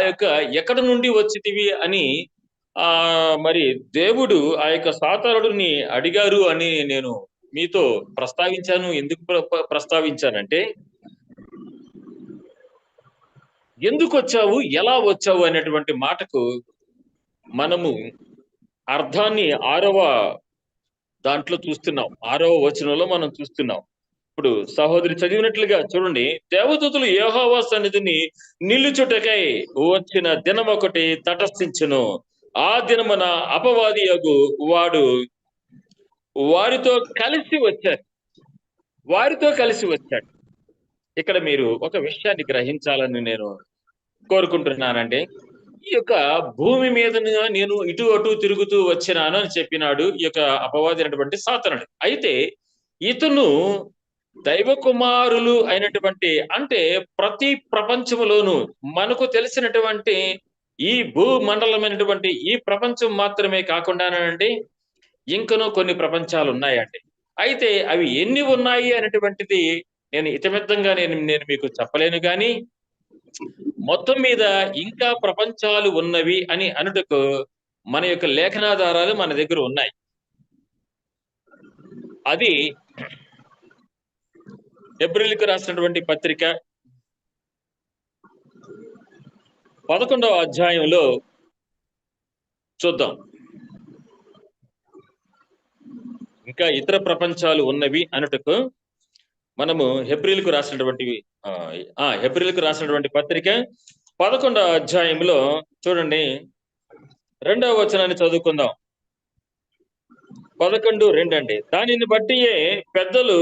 యొక్క ఎక్కడి నుండి వచ్చితివి అని మరి దేవుడు ఆ యొక్క సాతానుడిని అడిగారు అని నేను మీతో ప్రస్తావించాను. ఎందుకు ప్రస్తావించానంటే, ఎందుకొచ్చావు, ఎలా వచ్చావు అనేటువంటి మాటకు మనము అర్థాన్ని దాంట్లో చూస్తున్నాం. 6వ వచనంలో మనం చూస్తున్నాం. ఇప్పుడు సహోదరి చదివినట్లుగా చూడండి. దేవదూతలు యెహోవా సన్నిధిని నిలుచుటకై వచ్చిన దినమొకటి తటస్థించెను. ఆ దినమున అపవాదియగు వాడు వారితో కలిసి వచ్చారు. వారితో కలిసి వచ్చాడు. ఇక్కడ మీరు ఒక విషయాన్ని గ్రహించాలని నేను కోరుకుంటున్నానండి. ఈ యొక్క భూమి మీద నేను ఇటు అటు తిరుగుతూ వచ్చినాను అని చెప్పినాడు ఈ యొక్క అపవాది అయినటువంటి సాతానుడు. అయితే ఇతను దైవ కుమారులు అయినటువంటి, అంటే ప్రతి ప్రపంచములోను మనకు తెలిసినటువంటి ఈ భూమండలమైనటువంటి ఈ ప్రపంచం మాత్రమే కాకుండానండి, ఇంకనూ కొన్ని ప్రపంచాలు ఉన్నాయండి. అయితే అవి ఎన్ని ఉన్నాయి అనేటువంటిది నేను ఇతమిత్తంగా నేను మీకు చెప్పలేను గాని, మొత్తం మీద ఇంకా ప్రపంచాలు ఉన్నవి అని అనుటకు మన యొక్క లేఖనాధారాలు మన దగ్గర ఉన్నాయి. అది హెబ్రీయులకు రాసినటువంటి పత్రిక 11వ అధ్యాయంలో చూద్దాం. ఇంకా ఇతర ప్రపంచాలు ఉన్నవి అనుటకు మనము హెబ్రీయులకు రాసినటువంటి పత్రిక 11వ అధ్యాయంలో చూడండి, 2వ వచనాన్ని చదువుకుందాం. 11:2 అండి. దానిని బట్టియే పెద్దలు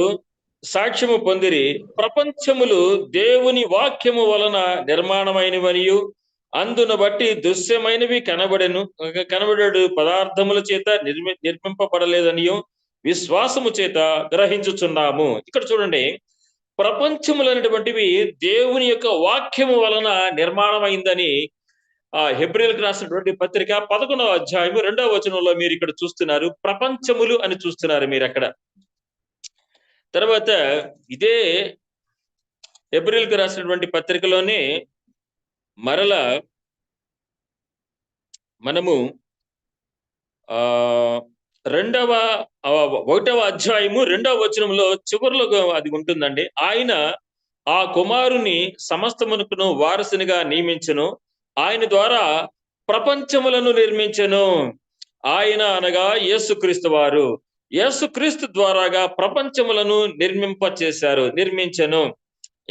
సాక్ష్యము పొందిరి, ప్రపంచములు దేవుని వాక్యము వలన నిర్మాణమైనవనియు, అందును బట్టి దృశ్యమైనవి కనబడడు పదార్థముల చేత నిర్మింపబడలేదనియు విశ్వాసము చేత గ్రహించుచున్నాము. ఇక్కడ చూడండి, ప్రపంచములు అనేటువంటివి దేవుని యొక్క వాక్యము వలన నిర్మాణమైందని హెబ్రీయులకు రాసినటువంటి పత్రిక 11వ అధ్యాయము 2వ వచనంలో మీరు ఇక్కడ చూస్తున్నారు. ప్రపంచములు అని చూస్తున్నారు మీరు అక్కడ. తర్వాత ఇదే హెబ్రీయులకు రాసినటువంటి పత్రికలోనే మరలా మనము 1వ అధ్యాయము 2వ వచనంలో చివరిలో అది ఉంటుందండి. ఆయన ఆ కుమారుని సమస్తమునకును వారసునిగా నియమించెను, ఆయన ద్వారా ప్రపంచములను నిర్మించెను. ఆయన అనగా యేసుక్రీస్తు వారు. యేసుక్రీస్తు ద్వారాగా ప్రపంచములను నిర్మించెను.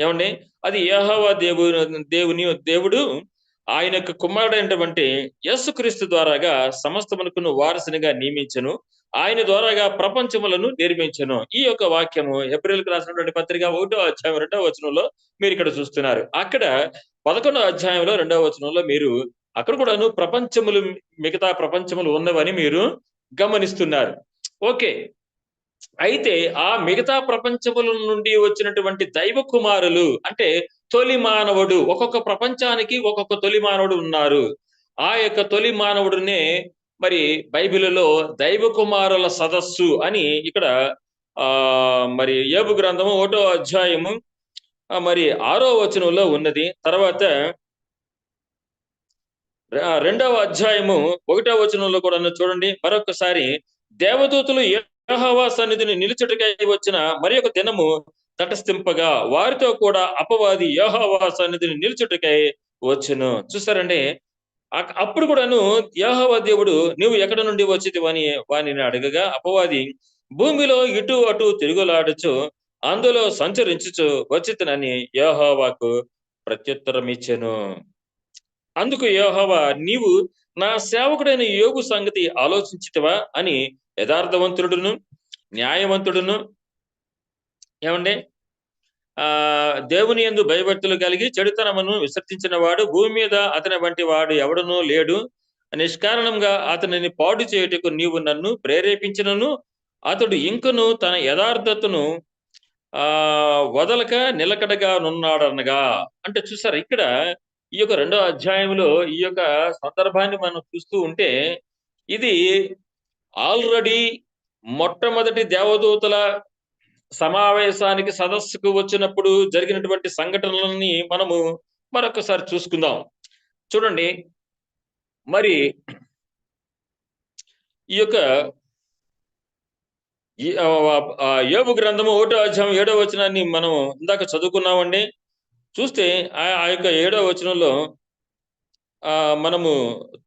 ఏమండి? అది యెహోవా దేవుడు ఆయన యొక్క కుమారుడైనటువంటి యేసుక్రీస్తు ద్వారాగా సమస్తమునకును వారసునిగా నియమించెను, ఆయన ద్వారాగా ప్రపంచములను నిర్మించెను. ఈ యొక్క వాక్యము హెబ్రీయులకు రాసినటువంటి పత్రిక 1వ అధ్యాయం 2వ వచనంలో మీరు ఇక్కడ చూస్తున్నారు. అక్కడ 11వ అధ్యాయంలో 2వ వచనంలో మీరు అక్కడ కూడాను మిగతా ప్రపంచములు ఉన్నవని మీరు గమనిస్తున్నారు. ఓకే. అయితే ఆ మిగతా ప్రపంచముల నుండి వచ్చినటువంటి దైవ కుమారులు, అంటే తొలి మానవుడు, ఒక్కొక్క ప్రపంచానికి ఒక్కొక్క తొలి మానవుడు ఉన్నారు. ఆ యొక్క తొలి మానవుడినే మరి బైబిలులో దైవ కుమారుల సదస్సు అని ఇక్కడ మరి యోబు గ్రంథము 1వ అధ్యాయము మరి 6వ వచనంలో ఉన్నది. తర్వాత 2వ అధ్యాయము 1వ వచనంలో కూడా చూడండి. మరొకసారి, దేవదూతలు యెహోవా సన్నిధిని నిలుచుటకై వచ్చిన మరి ఒక దినము తటస్థింపగా వారితో కూడా అపవాది యెహోవా సన్నిధిని నిలుచుటకై వచ్చెను. చూసారండి, అప్పుడు కూడాను యెహోవా దేవుడు నువ్వు ఎక్కడ నుండి వచ్చితివని వానిని అడగగా, అపవాది భూమిలో ఇటు అటు తిరుగులాడుచు అందులో సంచరించుచు వచ్చితినని యెహోవాకు ప్రత్యుత్తరం ఇచ్చెను. అందుకు యెహోవా, నీవు నా సేవకుడైన యోబు సంగతి ఆలోచించితివా అని యథార్థవంతుడును న్యాయవంతుడును, ఏమండి, దేవుని యందు భయభక్తులు కలిగి చెడుతనమును విసర్జించిన వాడు భూమి మీద అతని వంటి వాడు ఎవడనూ లేడు. నిష్కారణంగా అతనిని పాడు చేయుటకు నీవు నన్ను ప్రేరేపించినను అతడు ఇంకను తన యథార్థతను వదలక నిలకడగా నున్నాడనగా. అంటే చూసారు, ఇక్కడ ఈ యొక్క 2వ అధ్యాయంలో ఈ యొక్క సందర్భాన్ని మనం చూస్తూ ఉంటే, ఇది ఆల్రెడీ మొట్టమొదటి దేవదూతల సమావేశానికి సదస్సుకు వచ్చినప్పుడు జరిగినటువంటి సంఘటనలని మనము మరొకసారి చూసుకుందాం. చూడండి, మరి ఈ యొక్క యోబు గ్రంథము 1వ అధ్యాయం 7వ వచనాన్ని మనం ఇందాక చదువుకున్నామండి. చూస్తే ఆ యొక్క 7వ వచనంలో మనము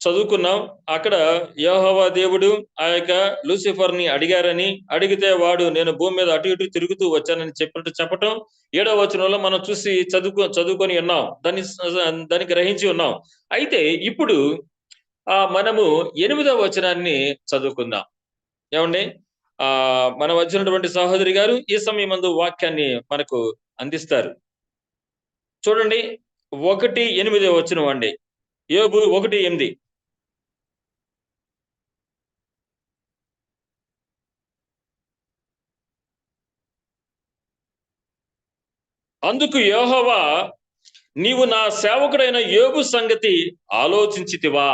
చదువుకున్నాం. అక్కడ యెహోవా దేవుడు ఆ యొక్క లూసిఫర్‌ని అడిగారని, అడిగితే వాడు నేను భూమి మీద అటు ఇటు తిరుగుతూ వచ్చానని చెప్పినట్టు చెప్పటం 7వ వచనంలో మనం చూసి చదువుకొని ఉన్నాం. దాన్ని గ్రహించి ఉన్నాం. అయితే ఇప్పుడు మనము 8వ వచనాన్ని చదువుకుందాం. ఏవండి? మన మధ్య ఉన్నటువంటి సహోదరి గారు ఈ సమయమందు వాక్యాన్ని మనకు అందిస్తారు. చూడండి, 1:8 వచనం అండి. యోబు 1:8. అందుకు యెహోవా, నీవు నా సేవకుడైన యోబు సంగతి ఆలోచించితివా?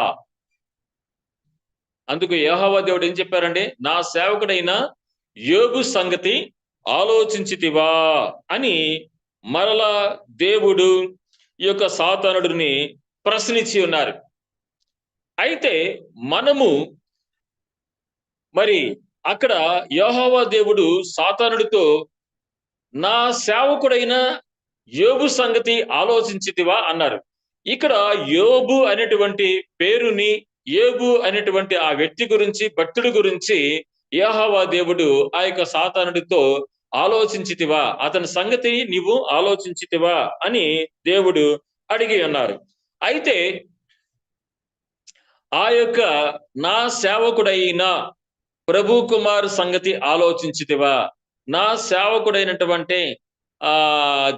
అందుకు యెహోవా దేవుడు ఏం చెప్పారండి? నా సేవకుడైన యోబు సంగతి ఆలోచించితివా అని మరలా దేవుడు ఈ యొక్క సాతానుడిని ప్రశ్నించి ఉన్నారు. అయితే మనము మరి అక్కడ యెహోవా దేవుడు సాతానుడితో నా సేవకుడైన యోబు సంగతి ఆలోచించితివా అన్నారు. ఇక్కడ యోబు అనేటువంటి పేరుని, యోబు అనేటువంటి ఆ వ్యక్తి గురించి, భక్తుడి గురించి యెహోవా దేవుడు ఆ యొక్క సాతానుడితో ఆలోచించితివా? అతని సంగతి నీవు ఆలోచించితివా? అని దేవుడు అడిగి ఉన్నారు. అయితే ఆ యొక్క నా సేవకుడైన ప్రభు కుమార్ సంగతి ఆలోచించితివా? నా సేవకుడైనటువంటి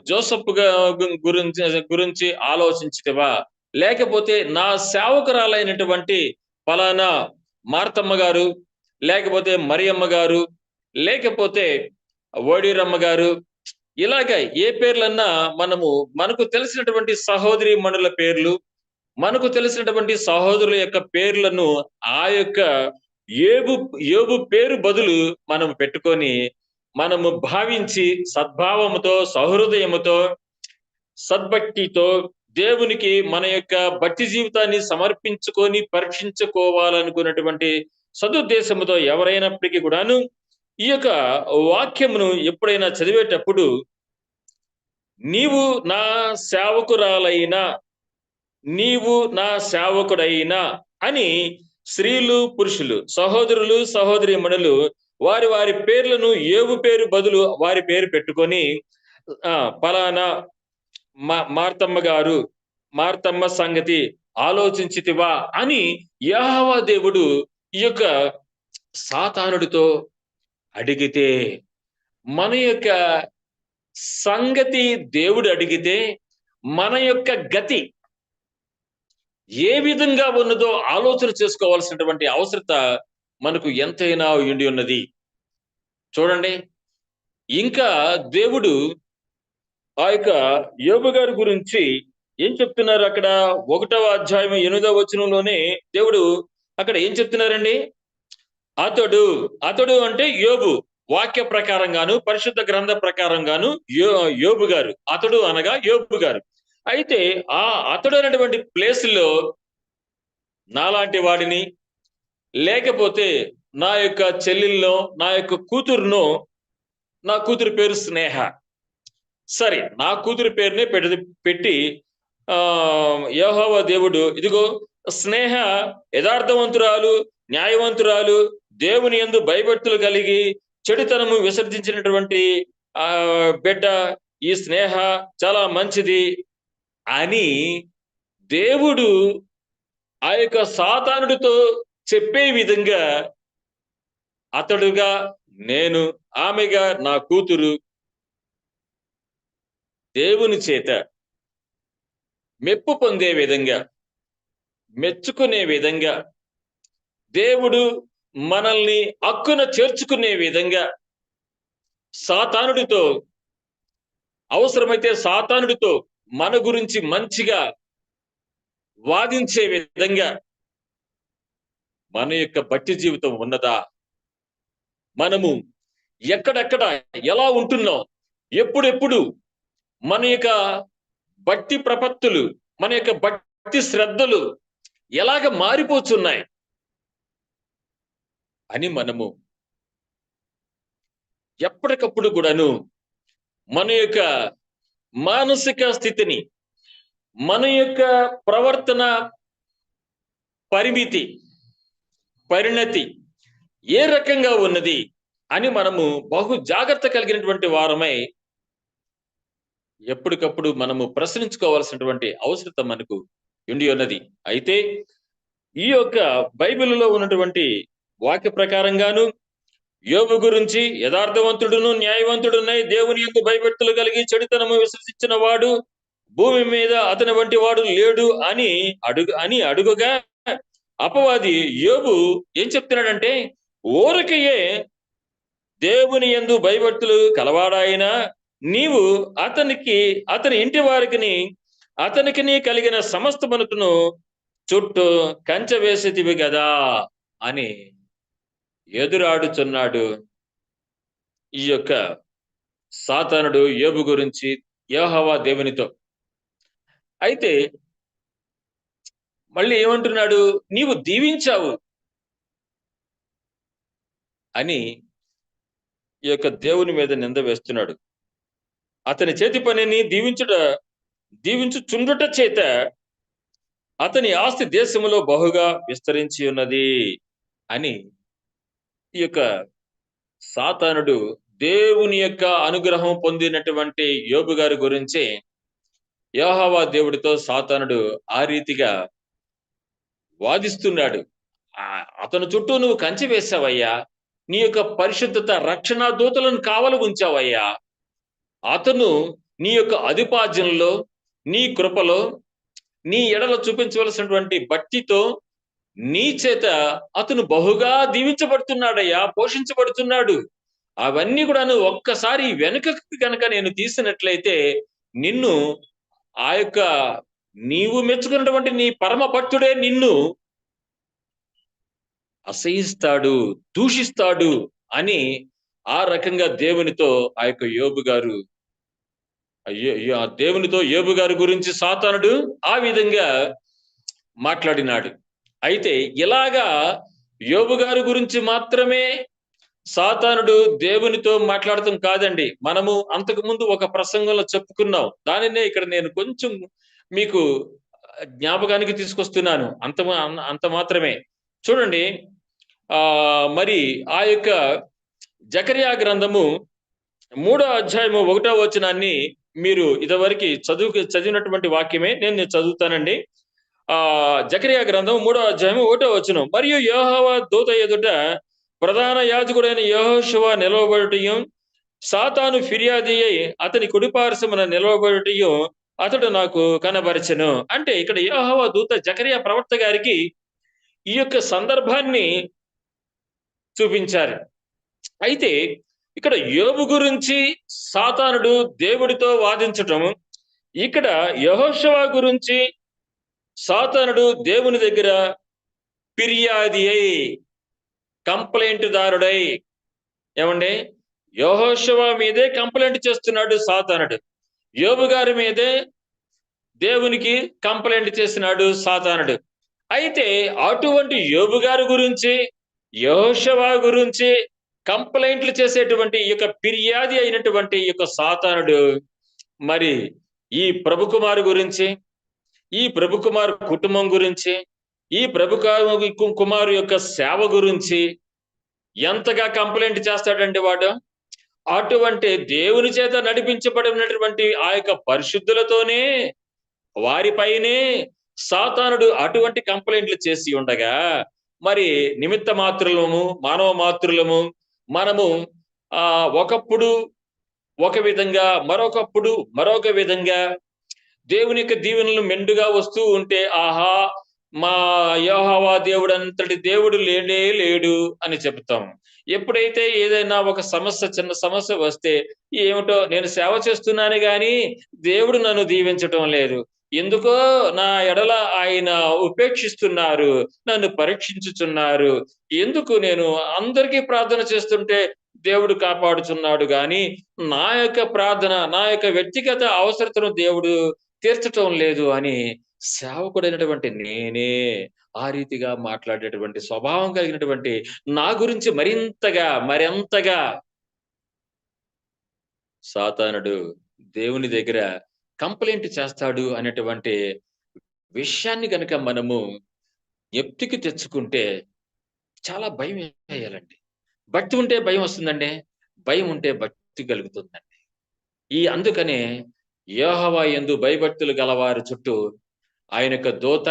జోసెఫ్ గురించి గురించి ఆలోచించితివా? లేకపోతే నా సేవకురాలైనటువంటి ఫలానా మార్తమ్మ గారు, లేకపోతే మరియమ్మ గారు, లేకపోతే ఓడిరమ్మ గారు, ఇలాగ ఏ పేర్లన్నా మనకు తెలిసినటువంటి సహోదరీమణుల పేర్లు, మనకు తెలిసినటువంటి సహోదరుల యొక్క పేర్లను ఆ యొక్క యోబు యోబు పేరు బదులు మనం పెట్టుకొని, మనము భావించి సద్భావముతో, సహృదయముతో, సద్భక్తితో దేవునికి మన యొక్క భక్తి జీవితాన్ని సమర్పించుకొని పరీక్షించుకోవాలనుకున్నటువంటి సదుద్దేశముతో ఎవరైనప్పటికీ కూడాను ఈ యొక్క వాక్యమును ఎప్పుడైనా చదివేటప్పుడు నీవు నా సేవకురాలైన, నీవు నా సేవకుడైన అని స్త్రీలు, పురుషులు, సహోదరులు, సహోదరీమణులు వారి వారి పేర్లను యోబు పేరు బదులు వారి పేరు పెట్టుకొని పలానా మార్తమ్మ గారు, మార్తమ్మ సంగతి ఆలోచించితివా అని యెహోవా దేవుడు ఈ యొక్క సాతానుడితో అడిగితే, మన యొక్క సంగతి దేవుడు అడిగితే మన యొక్క గతి ఏ విధంగా ఉన్నదో ఆలోచన చేసుకోవాల్సినటువంటి అవసరత మనకు ఎంతైనా ఉండి ఉన్నది. చూడండి, ఇంకా దేవుడు ఆ యొక్క యోబు గారి గురించి ఏం చెప్తున్నారు అక్కడ 1వ అధ్యాయం 8వ వచనంలోనే దేవుడు అక్కడ ఏం చెప్తున్నారండి? అతడు అంటే యోబు, వాక్య ప్రకారంగాను, పరిశుద్ధ గ్రంథ ప్రకారంగాను యోబు గారు, అతడు అనగా యోబు గారు. అయితే ఆ అతడు అనేటువంటి ప్లేస్‌లో నాలాంటి వాడిని, లేకపోతే నా యొక్క చెల్లెల్లో, నా యొక్క కూతురునో, నా కూతురు పేరు స్నేహ. సరే, నా కూతురు పేరునే పెట్టి యెహోవా దేవుడు ఇదిగో స్నేహ యథార్థవంతురాలు, న్యాయవంతురాలు, దేవుని యందు భయభక్తులు కలిగి చెడుతనము విసర్జించినటువంటి బిడ్డ ఈ స్నేహ చాలా మంచిది అని దేవుడు ఆ యొక్క సాతానుడితో చెప్పే విధంగా అతడుగా నేను, ఆమెగా నా కూతురు దేవుని చేత మెప్పు పొందే విధంగా, మెచ్చుకునే విధంగా, దేవుడు మనల్ని హక్కున చేర్చుకునే విధంగా సాతానుడితో, అవసరమైతే సాతానుడితో మన గురించి మంచిగా వాదించే విధంగా మన యొక్క భక్తి జీవితం ఉన్నదా? మనము ఎక్కడెక్కడ ఎలా ఉంటున్నాం? ఎప్పుడెప్పుడు మన యొక్క భక్తి ప్రపత్తులు, మన యొక్క భక్తి శ్రద్ధలు ఎలాగ మారిపోతున్నాయి అని మనము ఎప్పటికప్పుడు కూడాను మన యొక్క మానసిక స్థితిని, మన యొక్క ప్రవర్తన పరిమితి, పరిణతి ఏ రకంగా ఉన్నది అని మనము బహు జాగ్రత్త కలిగినటువంటి వారమై ఎప్పటికప్పుడు మనము ప్రశ్నించుకోవాల్సినటువంటి అవసరత మనకు ఉండి ఉన్నది. అయితే ఈ యొక్క బైబిల్లో ఉన్నటువంటి వాక్య ప్రకారంగాను యోబు గురించి యథార్థవంతుడును న్యాయవంతుడునై దేవుని యందు భయభక్తులు కలిగి చెడుతనము విసర్జించిన వాడు భూమి మీద అతని వంటి వాడు లేడు అని అడుగుగా అపవాది యోబు ఏం చెప్తున్నాడంటే, ఊరకయే దేవుని యందు భయభక్తులు కలవాడాయన నీవు అతని ఇంటి వారికి అతనికి కలిగిన సమస్త మనుకును చుట్టూ కంచె వేసేటివి కదా అని ఎదురాడుచున్నాడు ఈ యొక్క సాతానుడు యోబు గురించి యెహోవా దేవునితో. అయితే మళ్ళీ ఏమంటున్నాడు, నీవు దీవించావు అని ఈ యొక్క దేవుని మీద నింద వేస్తున్నాడు. అతని చేతి పనిని దీవించుచుండుట చేత అతని ఆస్తి దేశములో బహుగా విస్తరించి ఉన్నది అని ఈ యొక్క సాతానుడు దేవుని యొక్క అనుగ్రహం పొందినటువంటి యోబు గారి గురించి యెహోవా దేవుడితో సాతానుడు ఆ రీతిగా వాదిస్తున్నాడు. అతని చుట్టూ నువ్వు కంచె వేశావయ్యా, నీ యొక్క పరిశుద్ధత రక్షణ దూతలను కావలు ఉంచావయ్యా, అతను నీ యొక్క అధిపార్జనలో, నీ కృపలో, నీ ఎడల చూపించవలసినటువంటి భక్తితో నీ చేత అతను బహుగా దీవించబడుతున్నాడయ్యా, పోషించబడుతున్నాడు. అవన్నీ కూడా నువ్వు ఒక్కసారి వెనుకకి కనుక నేను తీసినట్లయితే నిన్ను ఆ యొక్క నీవు మెచ్చుకున్నటువంటి నీ పరమ భక్తుడే నిన్ను అసహిస్తాడు, దూషిస్తాడు అని ఆ రకంగా దేవునితో ఆ యొక్క యోబు గారు దేవునితో యోబు గారి గురించి సాతానుడు ఆ విధంగా మాట్లాడినాడు. అయితే ఇలాగా యోబు గారి గురించి మాత్రమే సాతానుడు దేవునితో మాట్లాడటం కాదండి. మనము అంతకు ముందు ఒక ప్రసంగంలో చెప్పుకున్నాం. దానినే ఇక్కడ నేను కొంచెం మీకు జ్ఞాపకానికి తీసుకొస్తున్నాను. అంత మాత్రమే. చూడండి, మరి ఆ యొక్క జకర్యా గ్రంథము 3వ అధ్యాయము 1వ వచనాన్ని మీరు ఇదివరకు చదివినటువంటి వాక్యమే నేను చదువుతానండి. జకర్యా గ్రంథం 3వ అధ్యాయము 1వ వచనం. మరియు యెహోవా దూత ఎదుట ప్రధాన యాజకుడైన యెహోషువ నిలవబడుటయు, సాతాను ఫిర్యాది అయి అతని కుడిపార్శ్వమున నిలవబడుటయు అతడు నాకు కనబరచెను. అంటే ఇక్కడ యెహోవా దూత జకర్యా ప్రవక్త గారికి ఈ యొక్క సందర్భాన్ని చూపించారు. అయితే ఇక్కడ యోబు గురించి సాతానుడు దేవుడితో వాదించటం, ఇక్కడ యెహోషువ గురించి సాతానుడు దేవుని దగ్గర ఫిర్యాది అయి, కంప్లైంట్ దారుడై, ఏమండి, యెహోషువ మీదే కంప్లైంట్ చేస్తున్నాడు సాతానుడు. యోబు గారి మీదే దేవునికి కంప్లైంట్ చేసినాడు సాతానుడు. అయితే అటువంటి యోబు గారి గురించి, యెహోషువ గురించి కంప్లైంట్లు చేసేటువంటి ఈ యొక్క ఫిర్యాది అయినటువంటి ఈ యొక్క సాతానుడు మరి ఈ ప్రభు కుమారు గురించి, ఈ ప్రభు కుమారు కుటుంబం గురించి, ఈ ప్రభు కుమారు యొక్క సేవ గురించి ఎంతగా కంప్లైంట్ చేస్తాడండి వాడు. అటువంటి దేవుని చేత నడిపించబడినటువంటి ఆ యొక్క పరిశుద్ధులతోనే, వారిపైనే సాతానుడు అటువంటి కంప్లైంట్లు చేసి ఉండగా, మరి నిమిత్త మాత్రులము, మానవ మాత్రులము మనము ఒకప్పుడు ఒక విధంగా, మరొకప్పుడు మరొక విధంగా దేవుని యొక్క దీవెనలు మెండుగా వస్తూ ఉంటే, ఆహా మా యెహోవా దేవుడు అంతటి దేవుడు లేడే లేడు అని చెప్తాం. ఎప్పుడైతే ఏదైనా ఒక చిన్న సమస్య వస్తే, ఏమిటో నేను సేవ చేస్తున్నాను గాని దేవుడు నన్ను దీవించటం లేదు, ఎందుకో నా ఎడల ఆయన ఉపేక్షిస్తున్నారు, నన్ను పరీక్షించుచున్నారు, ఎందుకు నేను అందరికీ ప్రార్థన చేస్తుంటే దేవుడు కాపాడుచున్నాడు గాని నా యొక్క ప్రార్థన, నా యొక్క వ్యక్తిగత అవసరతను దేవుడు తీర్చటం లేదు అని సేవకుడైనటువంటి నేనే ఆ రీతిగా మాట్లాడేటువంటి స్వభావం కలిగినటువంటి నా గురించి మరింతగా సాతానుడు దేవుని దగ్గర కంప్లైంట్ చేస్తాడు అనేటువంటి విషయాన్ని గనక మనము జ్ఞప్తికి తెచ్చుకుంటే చాలా భయం వేయాలండి. భక్తి ఉంటే భయం వస్తుందండి. భయం ఉంటే భక్తి కలుగుతుందండి. అందుకనే యెహోవా యందు భయభక్తులు గలవారి చుట్టూ ఆయన యొక్క దూత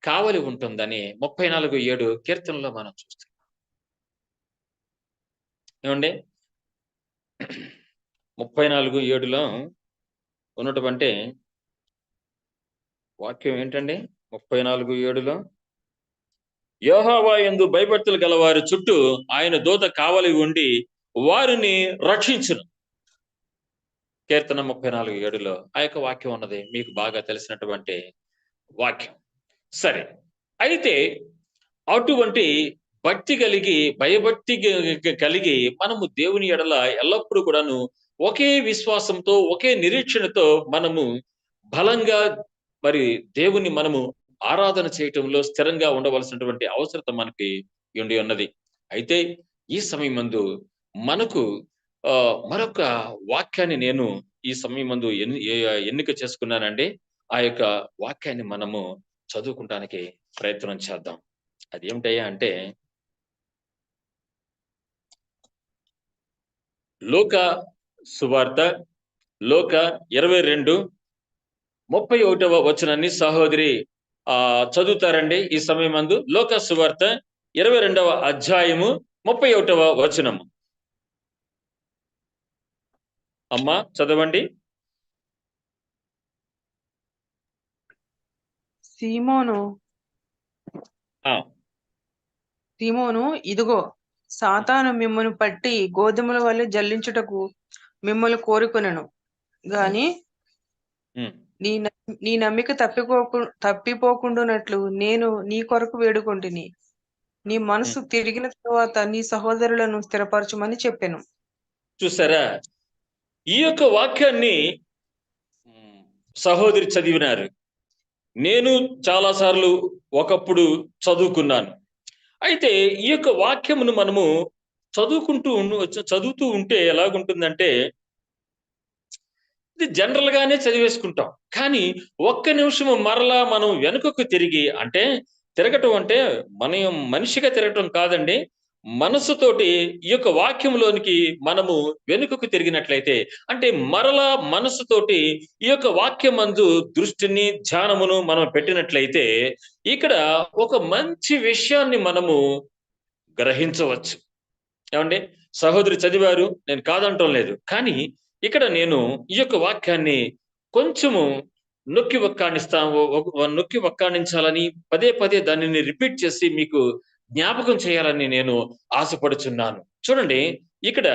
కావలి ఉంటుందని 34:7 కీర్తనలో మనం చూస్తాం. ఏమండి? 34:7లో ఉన్నటువంటి వాక్యం ఏంటండి? 34:7లో యెహోవా యందు భయభక్తులు గలవారి చుట్టూ ఆయన దూత కావలి ఉండి వారిని రక్షించును. కీర్తన 34:7లో ఆ యొక్క వాక్యం ఉన్నది. మీకు బాగా తెలిసినటువంటి వాక్యం. సరే. అయితే అటువంటి భక్తి కలిగి, భయభక్తి కలిగి మనము దేవుని ఎడల ఎల్లప్పుడూ కూడాను ఒకే విశ్వాసంతో, ఒకే నిరీక్షణతో మనము బలంగా మరి దేవుని మనము ఆరాధన చేయటంలో స్థిరంగా ఉండవలసినటువంటి అవసరత మనకి ఉండి ఉన్నది. అయితే ఈ సమయమందు మనకు మరొక వాక్యాన్ని నేను ఈ సమయమందు ఎన్నిక చేసుకున్నానండి. ఆ యొక్క వాక్యాన్ని మనము చదువుకుంటానికి ప్రయత్నం చేద్దాం. అది ఏమిటయ్యా అంటే లూకా సువార్త 22:31 వచనాన్ని సహోదరి చదువుతారండి ఈ సమయమందు. లూకా సువార్త 22వ అధ్యాయము 31వ వచనము. అమ్మా చదవండి. సీమోను, ఇదిగో సాతాను మిమ్మును పట్టి గోధుమల వలె జల్లించుటకు మిమ్మల్ని కోరుకొనెను గాని నీ నమ్మిక తప్పిపోకుండునట్లు నేను నీ కొరకు వేడుకొంటిని. నీ మనసు తిరిగిన తర్వాత నీ సహోదరులను స్థిరపరచమని చెప్పాను. చూసారా? ఈ యొక్క వాక్యాన్ని సహోదరి చదివినారు. నేను చాలాసార్లు ఒకప్పుడు చదువుకున్నాను. అయితే ఈ యొక్క వాక్యమును మనము చదువుతూ ఉంటే ఎలాగుంటుందంటే ఇది జనరల్ గానే చదివేసుకుంటాం. కానీ ఒక్క నిమిషము మరలా మనం వెనుకకు తిరగటం అంటే మనిషిగా తిరగటం కాదండి. మనస్సుతోటి ఈ యొక్క వాక్యంలోనికి మనము వెనుకకు తిరిగినట్లయితే, అంటే మరలా మనస్సుతోటి ఈ యొక్క వాక్యమందు దృష్టిని, ధ్యానమును మనం పెట్టినట్లయితే, ఇక్కడ ఒక మంచి విషయాన్ని మనము గ్రహించవచ్చు. ఏమండి? సహోదరి చదివారు, నేను కాదంటం లేదు. కానీ ఇక్కడ నేను ఈ యొక్క వాక్యాన్ని కొంచెము నొక్కి వక్కాణించాలని పదే దానిని రిపీట్ చేసి మీకు జ్ఞాపకం చేయాలని నేను ఆశపడుచున్నాను. చూడండి, ఇక్కడ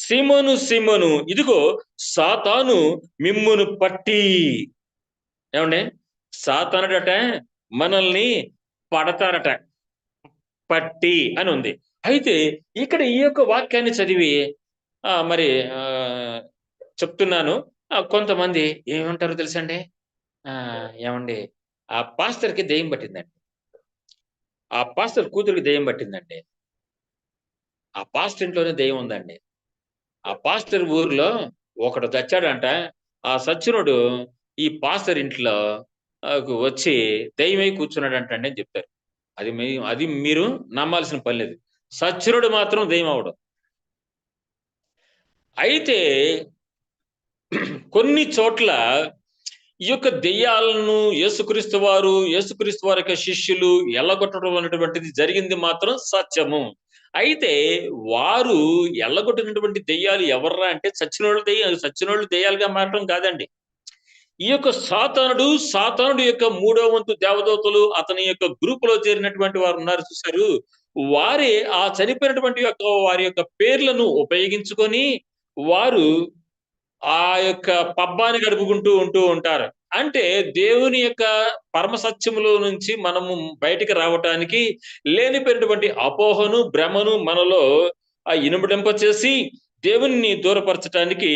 సీమోను, ఇదిగో సాతాను మిమ్మును పట్టి. ఏమండి? సాతానుడట మనల్ని పడతారట. పట్టి అని ఉంది. అయితే ఇక్కడ ఈ యొక్క వాక్యాన్ని చదివి మరి చెప్తున్నాను. కొంతమంది ఏమంటారో తెలుసండి? ఏమండి, ఆ పాస్టర్‌కి దెయ్యం పట్టిందండి. ఆ పాస్టర్ కూతురికి దెయ్యం పట్టిందండి. ఆ పాస్టర్ ఇంట్లోనే దెయ్యం ఉందండి. ఆ పాస్టర్ ఊర్లో ఒకడు చచ్చాడంట. ఆ సచ్చినోడు ఈ పాస్టర్ ఇంట్లో వచ్చి దెయ్యమై కూర్చున్నాడంటండి అని చెప్తారు. అది మీరు నమ్మాల్సిన పని లేదు. సచ్చినోడు మాత్రం దెయ్యం అవడు. అయితే కొన్ని చోట్ల ఈ యొక్క దెయ్యాలను యేసుక్రీస్తు వారి యొక్క శిష్యులు ఎల్లగొట్టడం అనేటువంటిది జరిగింది మాత్రం సత్యము. అయితే వారు ఎల్లగొట్టినటువంటి దెయ్యాలు ఎవర్రా అంటే చచ్చినోళ్ళు దెయ్యాలుగా మారడం కాదండి. ఈ యొక్క సాతానుడు యొక్క 3వ వంతు దేవదూతలు అతని యొక్క గ్రూపులో చేరినటువంటి వారు ఉన్నారు చూశారు. వారే ఆ చనిపోయినటువంటి వారి యొక్క పేర్లను ఉపయోగించుకొని వారు ఆ యొక్క పబ్బాన్ని గడుపుకుంటూ ఉంటారు. అంటే దేవుని యొక్క పరమ సత్యములో నుంచి మనము బయటికి రావటానికి లేనిపోయినటువంటి అపోహను, భ్రమను మనలో ఇనుమడింప చేసి దేవుణ్ణి దూరపరచటానికి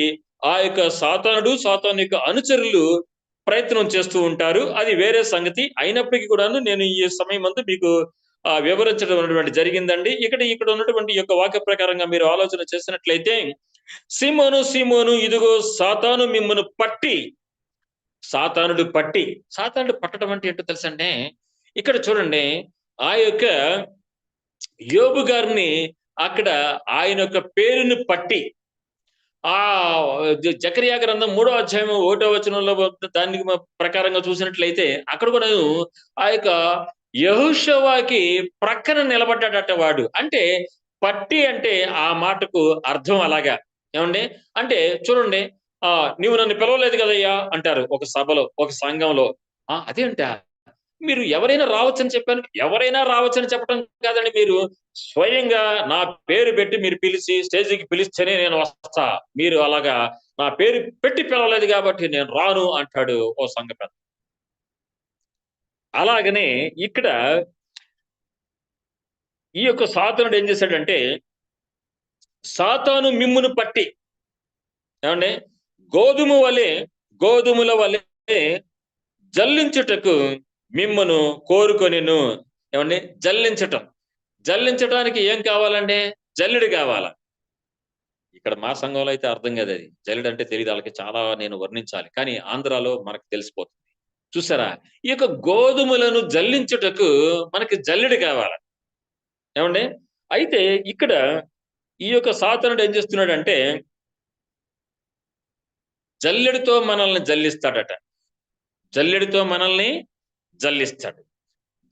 ఆ యొక్క సాతాను యొక్క అనుచరులు ప్రయత్నం చేస్తూ ఉంటారు. అది వేరే సంగతి. అయినప్పటికీ కూడాను నేను ఈ సమయం ముందు మీకు వివరించడం అనేటువంటి జరిగిందండి. ఇక్కడ ఉన్నటువంటి ఈ యొక్క వాక్య ప్రకారంగా మీరు ఆలోచన చేసినట్లయితే, సీమోను సీమోను ఇదిగో సాతాను మిమ్మును పట్టి, సాతానుడు పట్టడం అంటే ఏంటో తెలుసంటే, ఇక్కడ చూడండి ఆ యొక్క యోబు గారిని అక్కడ ఆయన యొక్క పేరుని పట్టి ఆ జకరియా గ్రంథం 3వ అధ్యాయం 1వ వచనంలో దానికి ప్రకారంగా చూసినట్లయితే అక్కడ కూడా ఆ యొక్క యెహోషువకి ప్రక్కన నిలబడ్డాడట వాడు. అంటే పట్టి అంటే ఆ మాటకు అర్థం అలాగా. ఏమండి? అంటే చూడండి, నీవు నన్ను పిలవలేదు కదయ్యా అంటారు ఒక సభలో, ఒక సంఘంలో. అదేంటా మీరు ఎవరైనా రావచ్చని చెప్పాను. ఎవరైనా రావచ్చని చెప్పడం కాదండి, మీరు స్వయంగా నా పేరు పెట్టి మీరు పిలిచి స్టేజికి పిలిస్తేనే నేను వస్తా. మీరు అలాగా నా పేరు పెట్టి పిలవలేదు కాబట్టి నేను రాను అంటాడు ఓ సంఘ పెద్ద. అలాగనే ఇక్కడ ఈ యొక్క సాతానుడు ఏం చేశాడంటే, సాతాను మిమ్మును పట్టి, ఏమండి, గోధుమల వలె జల్లించుటకు మిమ్మును కోరుకొనిను. ఏమండి? జల్లించటానికి ఏం కావాలండి? జల్లెడు కావాలా? ఇక్కడ మా సంఘంలో అయితే అర్థం కాదు అది. జల్లెడు అంటే తెలియదు వాళ్ళకి, చాలా నేను వర్ణించాలి. కానీ ఆంధ్రాలో మనకు తెలిసిపోతుంది. చూసారా? ఈ యొక్క గోధుమలను జల్లించుటకు మనకి జల్లెడు కావాలి. ఏమండి? అయితే ఇక్కడ ఈ యొక్క సాతానుడు ఏం చేస్తున్నాడంటే, జల్లెడుతో మనల్ని జల్లిస్తాడట. జల్లెడుతో మనల్ని జల్లిస్తాడు.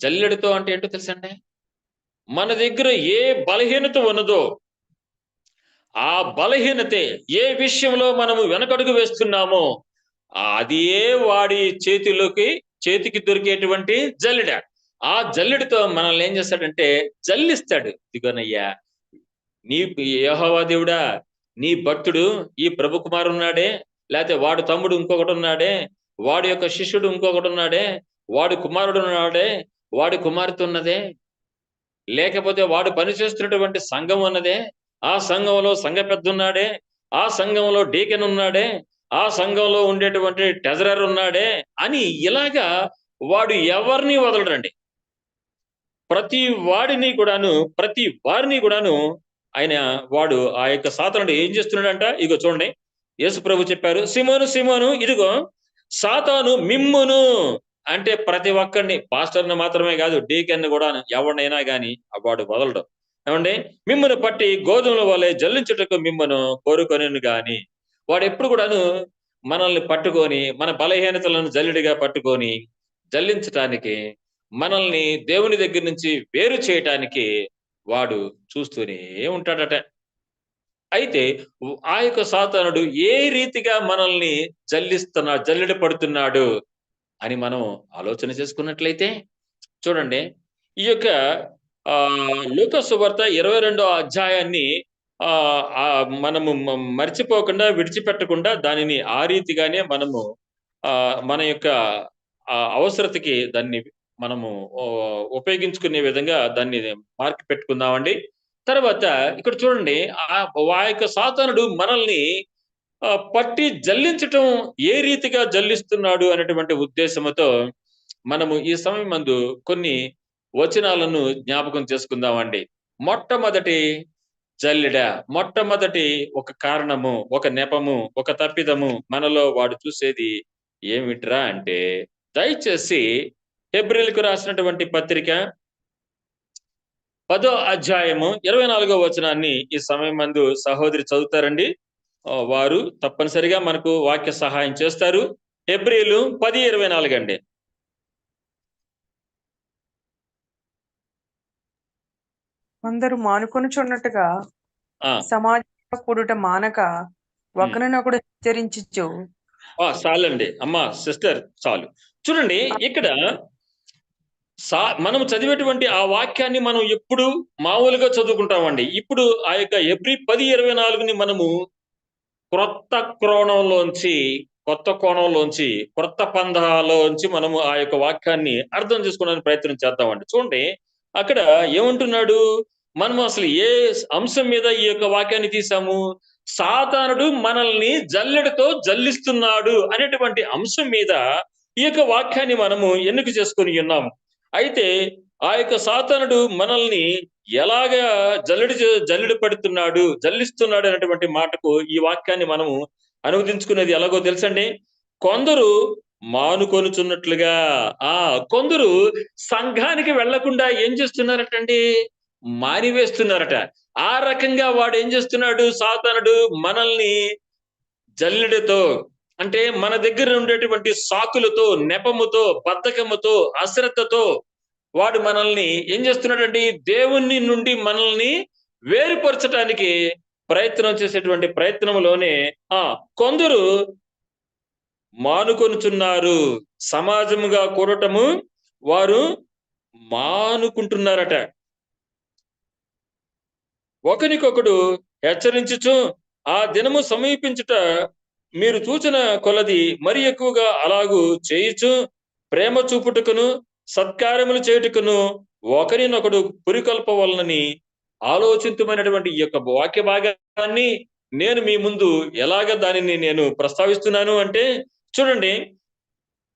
జల్లెడుతో అంటే ఏంటో తెలుసండి? మన దగ్గర ఏ బలహీనత ఉన్నదో ఆ బలహీనతే, ఏ విషయంలో మనము వెనకడుగు వేస్తున్నామో అది వాడి చేతికి దొరికేటువంటి జల్లెడ. ఆ జల్లెడితో మనల్ని ఏం చేస్తాడంటే జల్లిస్తాడు. ఇదిగోనయ్యా, నీ యెహోవా దేవుడా, నీ భక్తుడు ఈ ప్రభు కుమారు ఉన్నాడే, లేకపోతే వాడు తమ్ముడు ఇంకొకటి ఉన్నాడే, వాడి యొక్క శిష్యుడు ఇంకొకటి ఉన్నాడే, వాడి కుమారుడు ఉన్నాడే, వాడి కుమార్తె ఉన్నదే, లేకపోతే వాడు పనిచేస్తున్నటువంటి సంఘం ఉన్నదే, ఆ సంఘంలో సంఘ పెద్ద ఉన్నాడే, ఆ సంఘంలో డీకెన్ ఉన్నాడే, ఆ సంఘంలో ఉండేటువంటి ట్రెజరర్ ఉన్నాడే అని ఇలాగా వాడు ఎవరిని వదలడండి. ప్రతి వారిని కూడాను వాడు ఆ యొక్క సాతానుడు ఏం చేస్తున్నాడంట? ఇగో చూడండి, యేసు ప్రభు చెప్పారు, సీమోను సీమోను ఇదిగో సాతాను మిమ్మును, అంటే ప్రతి ఒక్కరిని, పాస్టర్ని మాత్రమే కాదు, డీకెన్ కూడా ఎవరినైనా గాని వాడు వదలడం. ఏమండి? మిమ్మును పట్టి గోధుమల వలె జల్లించుటకు మిమ్మను కోరుకొనిను గాని, వాడు ఎప్పుడు కూడాను మనల్ని పట్టుకొని, మన బలహీనతలను జల్లెడిగా పట్టుకొని జల్లించటానికి, మనల్ని దేవుని దగ్గర నుంచి వేరు చేయటానికి వాడు చూస్తూనే ఉంటాడట. అయితే ఆ యొక్క సాతానుడు ఏ రీతిగా మనల్ని జల్లెడ పడుతున్నాడు అని మనం ఆలోచన చేసుకున్నట్లయితే చూడండి, ఈ యొక్క లూకా సువార్త 22వ అధ్యాయాన్ని మనము మర్చిపోకుండా, విడిచిపెట్టకుండా దానిని ఆ రీతిగానే మనము మన యొక్క అవసరతకి దాన్ని మనము ఉపయోగించుకునే విధంగా దాన్ని మార్క్ పెట్టుకుందామండి. తర్వాత ఇక్కడ చూడండి, ఆ యొక్క సాతానుడు మనల్ని పట్టి జల్లించటం ఏ రీతిగా జల్లిస్తున్నాడు అనేటువంటి ఉద్దేశంతో మనము ఈ సమయం మందు కొన్ని వచనాలను జ్ఞాపకం చేసుకుందామండి. మొట్టమొదటి ఒక కారణము, ఒక నెపము, ఒక తప్పిదము మనలో వాడు చూసేది ఏమిట్రా అంటే, దయచేసి హెబ్రీయులకు రాసినటువంటి పత్రిక 10వ అధ్యాయము 24వ వచనాన్ని ఈ సమయం మందు సహోదరి చదువుతారండి. వారు తప్పనిసరిగా మనకు వాక్య సహాయం చేస్తారు. హెబ్రీయులు 10:24 అండి. అందరూ మానుకొనుచున్నట్టుగా సమాజంలో కూడుట మానక ఒకరినొకడు హెచ్చరించుచు. చాలండి అమ్మా సిస్టర్, చాలు. చూడండి, ఇక్కడ మనం చదివేటువంటి ఆ వాక్యాన్ని మనం ఎప్పుడు మామూలుగా చదువుకుంటామండి. ఇప్పుడు ఆ యొక్క హెబ్రీ 10:24ని మనము కొత్త కోణంలోంచి కొత్త పంధాలోంచి మనము ఆ యొక్క వాక్యాన్ని అర్థం చేసుకోవడానికి ప్రయత్నం చేద్దామండి. చూడండి, అక్కడ ఏమంటున్నాడు? మనము అసలు ఏ అంశం మీద ఈ యొక్క వాక్యాన్ని తీసాము? సాతానుడు మనల్ని జల్లెడతో జల్లిస్తున్నాడు అనేటువంటి అంశం మీద ఈ యొక్క వాక్యాన్ని మనము ఎన్నిక చేసుకొని ఉన్నాము. అయితే ఆ యొక్క సాతానుడు మనల్ని ఎలాగా జల్లెడ పెడుతున్నాడు, జల్లిస్తున్నాడు అనేటువంటి మాటకు ఈ వాక్యాన్ని మనము అనువదించుకునేది ఎలాగో తెలుసండి. కొందరు మానుకొనుచున్నట్లుగా, ఆ కొందరు సంఘానికి వెళ్లకుండా ఏం చేస్తున్నారటండి, మానివేస్తున్నారట. ఆ రకంగా వాడు ఏం చేస్తున్నాడు, సాతానుడు మనల్ని జల్లెడతో, అంటే మన దగ్గర ఉండేటువంటి సాకులతో, నెపముతో, బద్ధకముతో, అశ్రద్ధతో వాడు మనల్ని ఏం చేస్తున్నాడండి, దేవుని నుండి మనల్ని వేరుపరచటానికి ప్రయత్నం చేసేటువంటి ప్రయత్నంలోనే కొందరు మానుకొనుచున్నారు. సమాజముగా కూడటము వారు మానుకుంటున్నారట. ఒకనికొకడు హెచ్చరించుచు ఆ దినము సమీపించుట మీరు చూచిన కొలది మరి ఎక్కువగా అలాగూ చేయుచు ప్రేమ చూపుటకును సత్కార్యములు చేయుటకును ఒకరినొకడు పురికొల్పవలనని ఆలోచింతుమైనటువంటి ఈ యొక్క వాక్య భాగాన్ని నేను మీ ముందు ఎలాగ దానిని నేను ప్రస్తావిస్తున్నాను అంటే, చూడండి,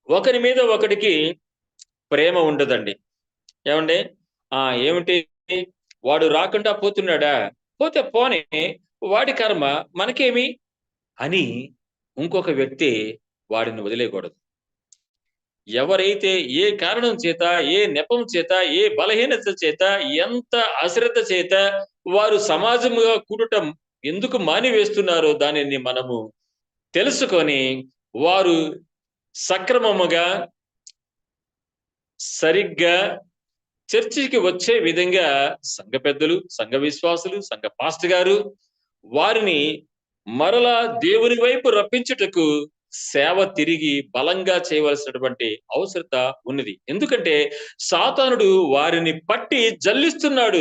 ఒకరి మీద ఒకడికి ప్రేమ ఉండదండి. ఏమండి? ఏమిటి, వాడు రాకుండా పోతున్నాడా, పోతే పోనీ, వాడి కర్మ మనకేమి అని ఇంకొక వ్యక్తి వాడిని వదిలేయకూడదు. ఎవరైతే ఏ కారణం చేత, ఏ నెపం చేత, ఏ బలహీనత చేత, ఎంత అశ్రద్ధ చేత వారు సమాజముగా కూడటం ఎందుకు మానివేస్తున్నారో దానిని మనము తెలుసుకొని వారు సక్రమముగా, సరిగ్గా చర్చికి వచ్చే విధంగా సంఘ పెద్దలు, సంఘ విశ్వాసులు, సంఘ పాస్టర్ గారు వారిని మరలా దేవుని వైపు రప్పించుటకు సేవ తిరిగి బలంగా చేయవలసినటువంటి అవసరత ఉన్నది. ఎందుకంటే సాతానుడు వారిని పట్టి జల్లిస్తున్నాడు.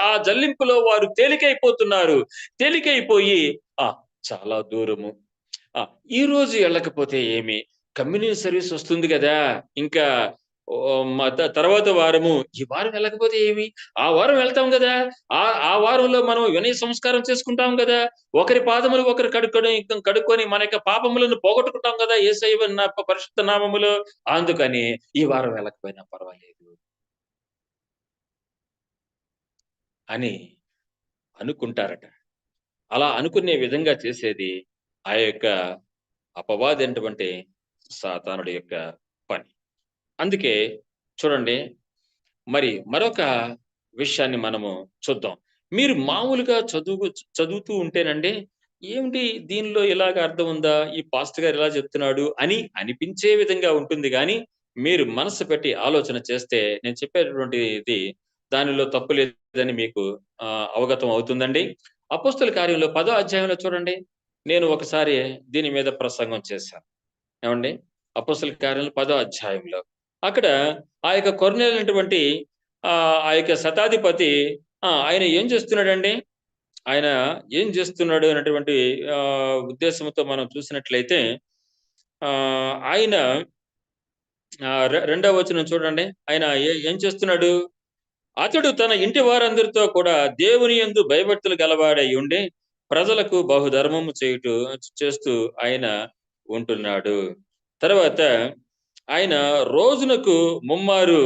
ఆ జల్లింపులో వారు తేలికైపోతున్నారు. తేలికైపోయి చాలా దూరము, ఈ రోజు వెళ్ళకపోతే ఏమి, కమ్యూనిటీ సర్వీస్ వస్తుంది కదా, ఇంకా తర్వాత వారము, ఈ వారం వెళ్ళకపోతే ఏమి, ఆ వారం వెళ్తాం కదా, ఆ వారంలో మనం వినయ సంస్కారం చేసుకుంటాం కదా, ఒకరి పాదములు ఒకరు కడుక్కొని మన యొక్క పాపములను పోగొట్టుకుంటాం కదా యేసయ్య పరిశుద్ధ నామములో, అందుకని ఈ వారం వెళ్ళకపోయినా పర్వాలేదు అని అనుకుంటారట. అలా అనుకునే విధంగా చేసేది ఆ యొక్క అపవాది అయినటువంటి సాతానుడి యొక్క పని. అందుకే చూడండి, మరి మరొక విషయాన్ని మనము చూద్దాం. మీరు మామూలుగా చదువుతూ ఉంటేనండి, ఏమిటి దీనిలో ఇలాగ అర్థం ఉందా, ఈ పాస్టర్ గారు ఇలా చెప్తున్నాడు అని అనిపించే విధంగా ఉంటుంది గాని, మీరు మనసు పెట్టి ఆలోచన చేస్తే నేను చెప్పేటటువంటిది దానిలో తప్పు లేదని మీకు అవగతం అవుతుందండి. అపోస్తల కార్యంలో 10వ అధ్యాయంలో చూడండి, నేను ఒకసారి దీని మీద ప్రసంగం చేశాను. ఏమండి? అపోస్తల కార్యాలు 10వ అధ్యాయంలో అక్కడ ఆ యొక్క కొర్నేలైనటువంటి ఆ యొక్క శతాధిపతి ఆయన ఏం చేస్తున్నాడండి, ఆయన ఏం చేస్తున్నాడు అనేటువంటి ఉద్దేశంతో మనం చూసినట్లయితే ఆయన రెండవ వచనం చూడండి, ఆయన ఏం చేస్తున్నాడు, అతడు తన ఇంటి వారందరితో కూడా దేవుని యందు భయభక్తులు గలవాడై ఉండి ప్రజలకు బహుధర్మము చేస్తూ ఆయన ఉంటున్నాడు. తర్వాత ఆయన రోజునకు ముమ్మారు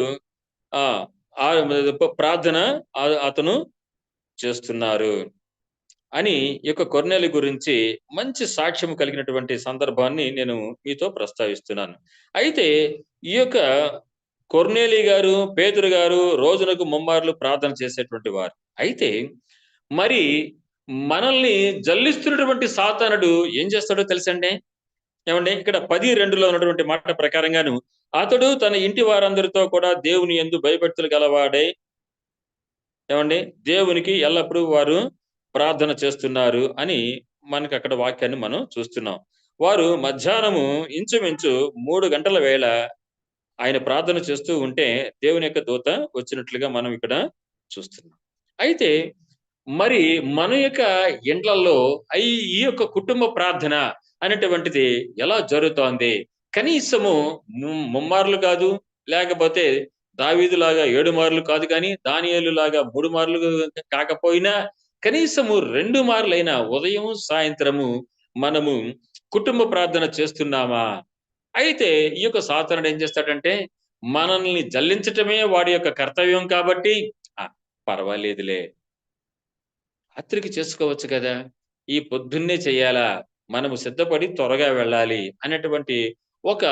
ప్రార్థన అతను చేస్తున్నారు అని ఈ యొక్క కొర్నేలి గురించి మంచి సాక్ష్యం కలిగినటువంటి సందర్భాన్ని నేను మీతో ప్రస్తావిస్తున్నాను. అయితే ఈ యొక్క కొర్నేలి గారు, పేతురు గారు రోజునకు ముమ్మార్లు ప్రార్థన చేసేటువంటి వారు. అయితే మరి మనల్ని జల్లిస్తున్నటువంటి సాతానుడు ఏం చేస్తాడో తెలుసండి. ఏమండి, ఇక్కడ 10:2లో ఉన్నటువంటి మాట ప్రకారంగాను, అతడు తన ఇంటి వారందరితో కూడా దేవుని యందు భయభక్తులు గలవాడై, ఏమండి, దేవునికి ఎల్లప్పుడూ వారు ప్రార్థన చేస్తున్నారు అని మనకి అక్కడ వాక్యాన్ని మనం చూస్తున్నాం. వారు మధ్యాహ్నము ఇంచుమించు 3 గంటల వేళ ఆయన ప్రార్థన చేస్తూ ఉంటే దేవుని యొక్క దూత వచ్చినట్లుగా మనం ఇక్కడ చూస్తున్నాం. అయితే మరి మన యొక్క ఇండ్లల్లో ఈ యొక్క కుటుంబ ప్రార్థన అనేటువంటిది ఎలా జరుగుతోంది? కనీసము ముమ్మార్లు కాదు, లేకపోతే దావీదులాగా 7 మార్లు కాదు, కానీ దానియేలులాగా 3 మార్లు కాకపోయినా కనీసము 2 మార్లైనా ఉదయం, సాయంత్రము మనము కుటుంబ ప్రార్థన చేస్తున్నామా? అయితే ఈ యొక్క సాతానుడు ఏం చేస్తాడంటే, మనల్ని జల్లించటమే వాడి యొక్క కర్తవ్యం కాబట్టి, ఆ! పర్వాలేదులే. రాత్రికి చేసుకోవచ్చు కదా! ఈ పొద్దున్నే చెయ్యాలా? మనము సిద్ధపడి త్వరగా వెళ్ళాలి అనేటువంటి ఒక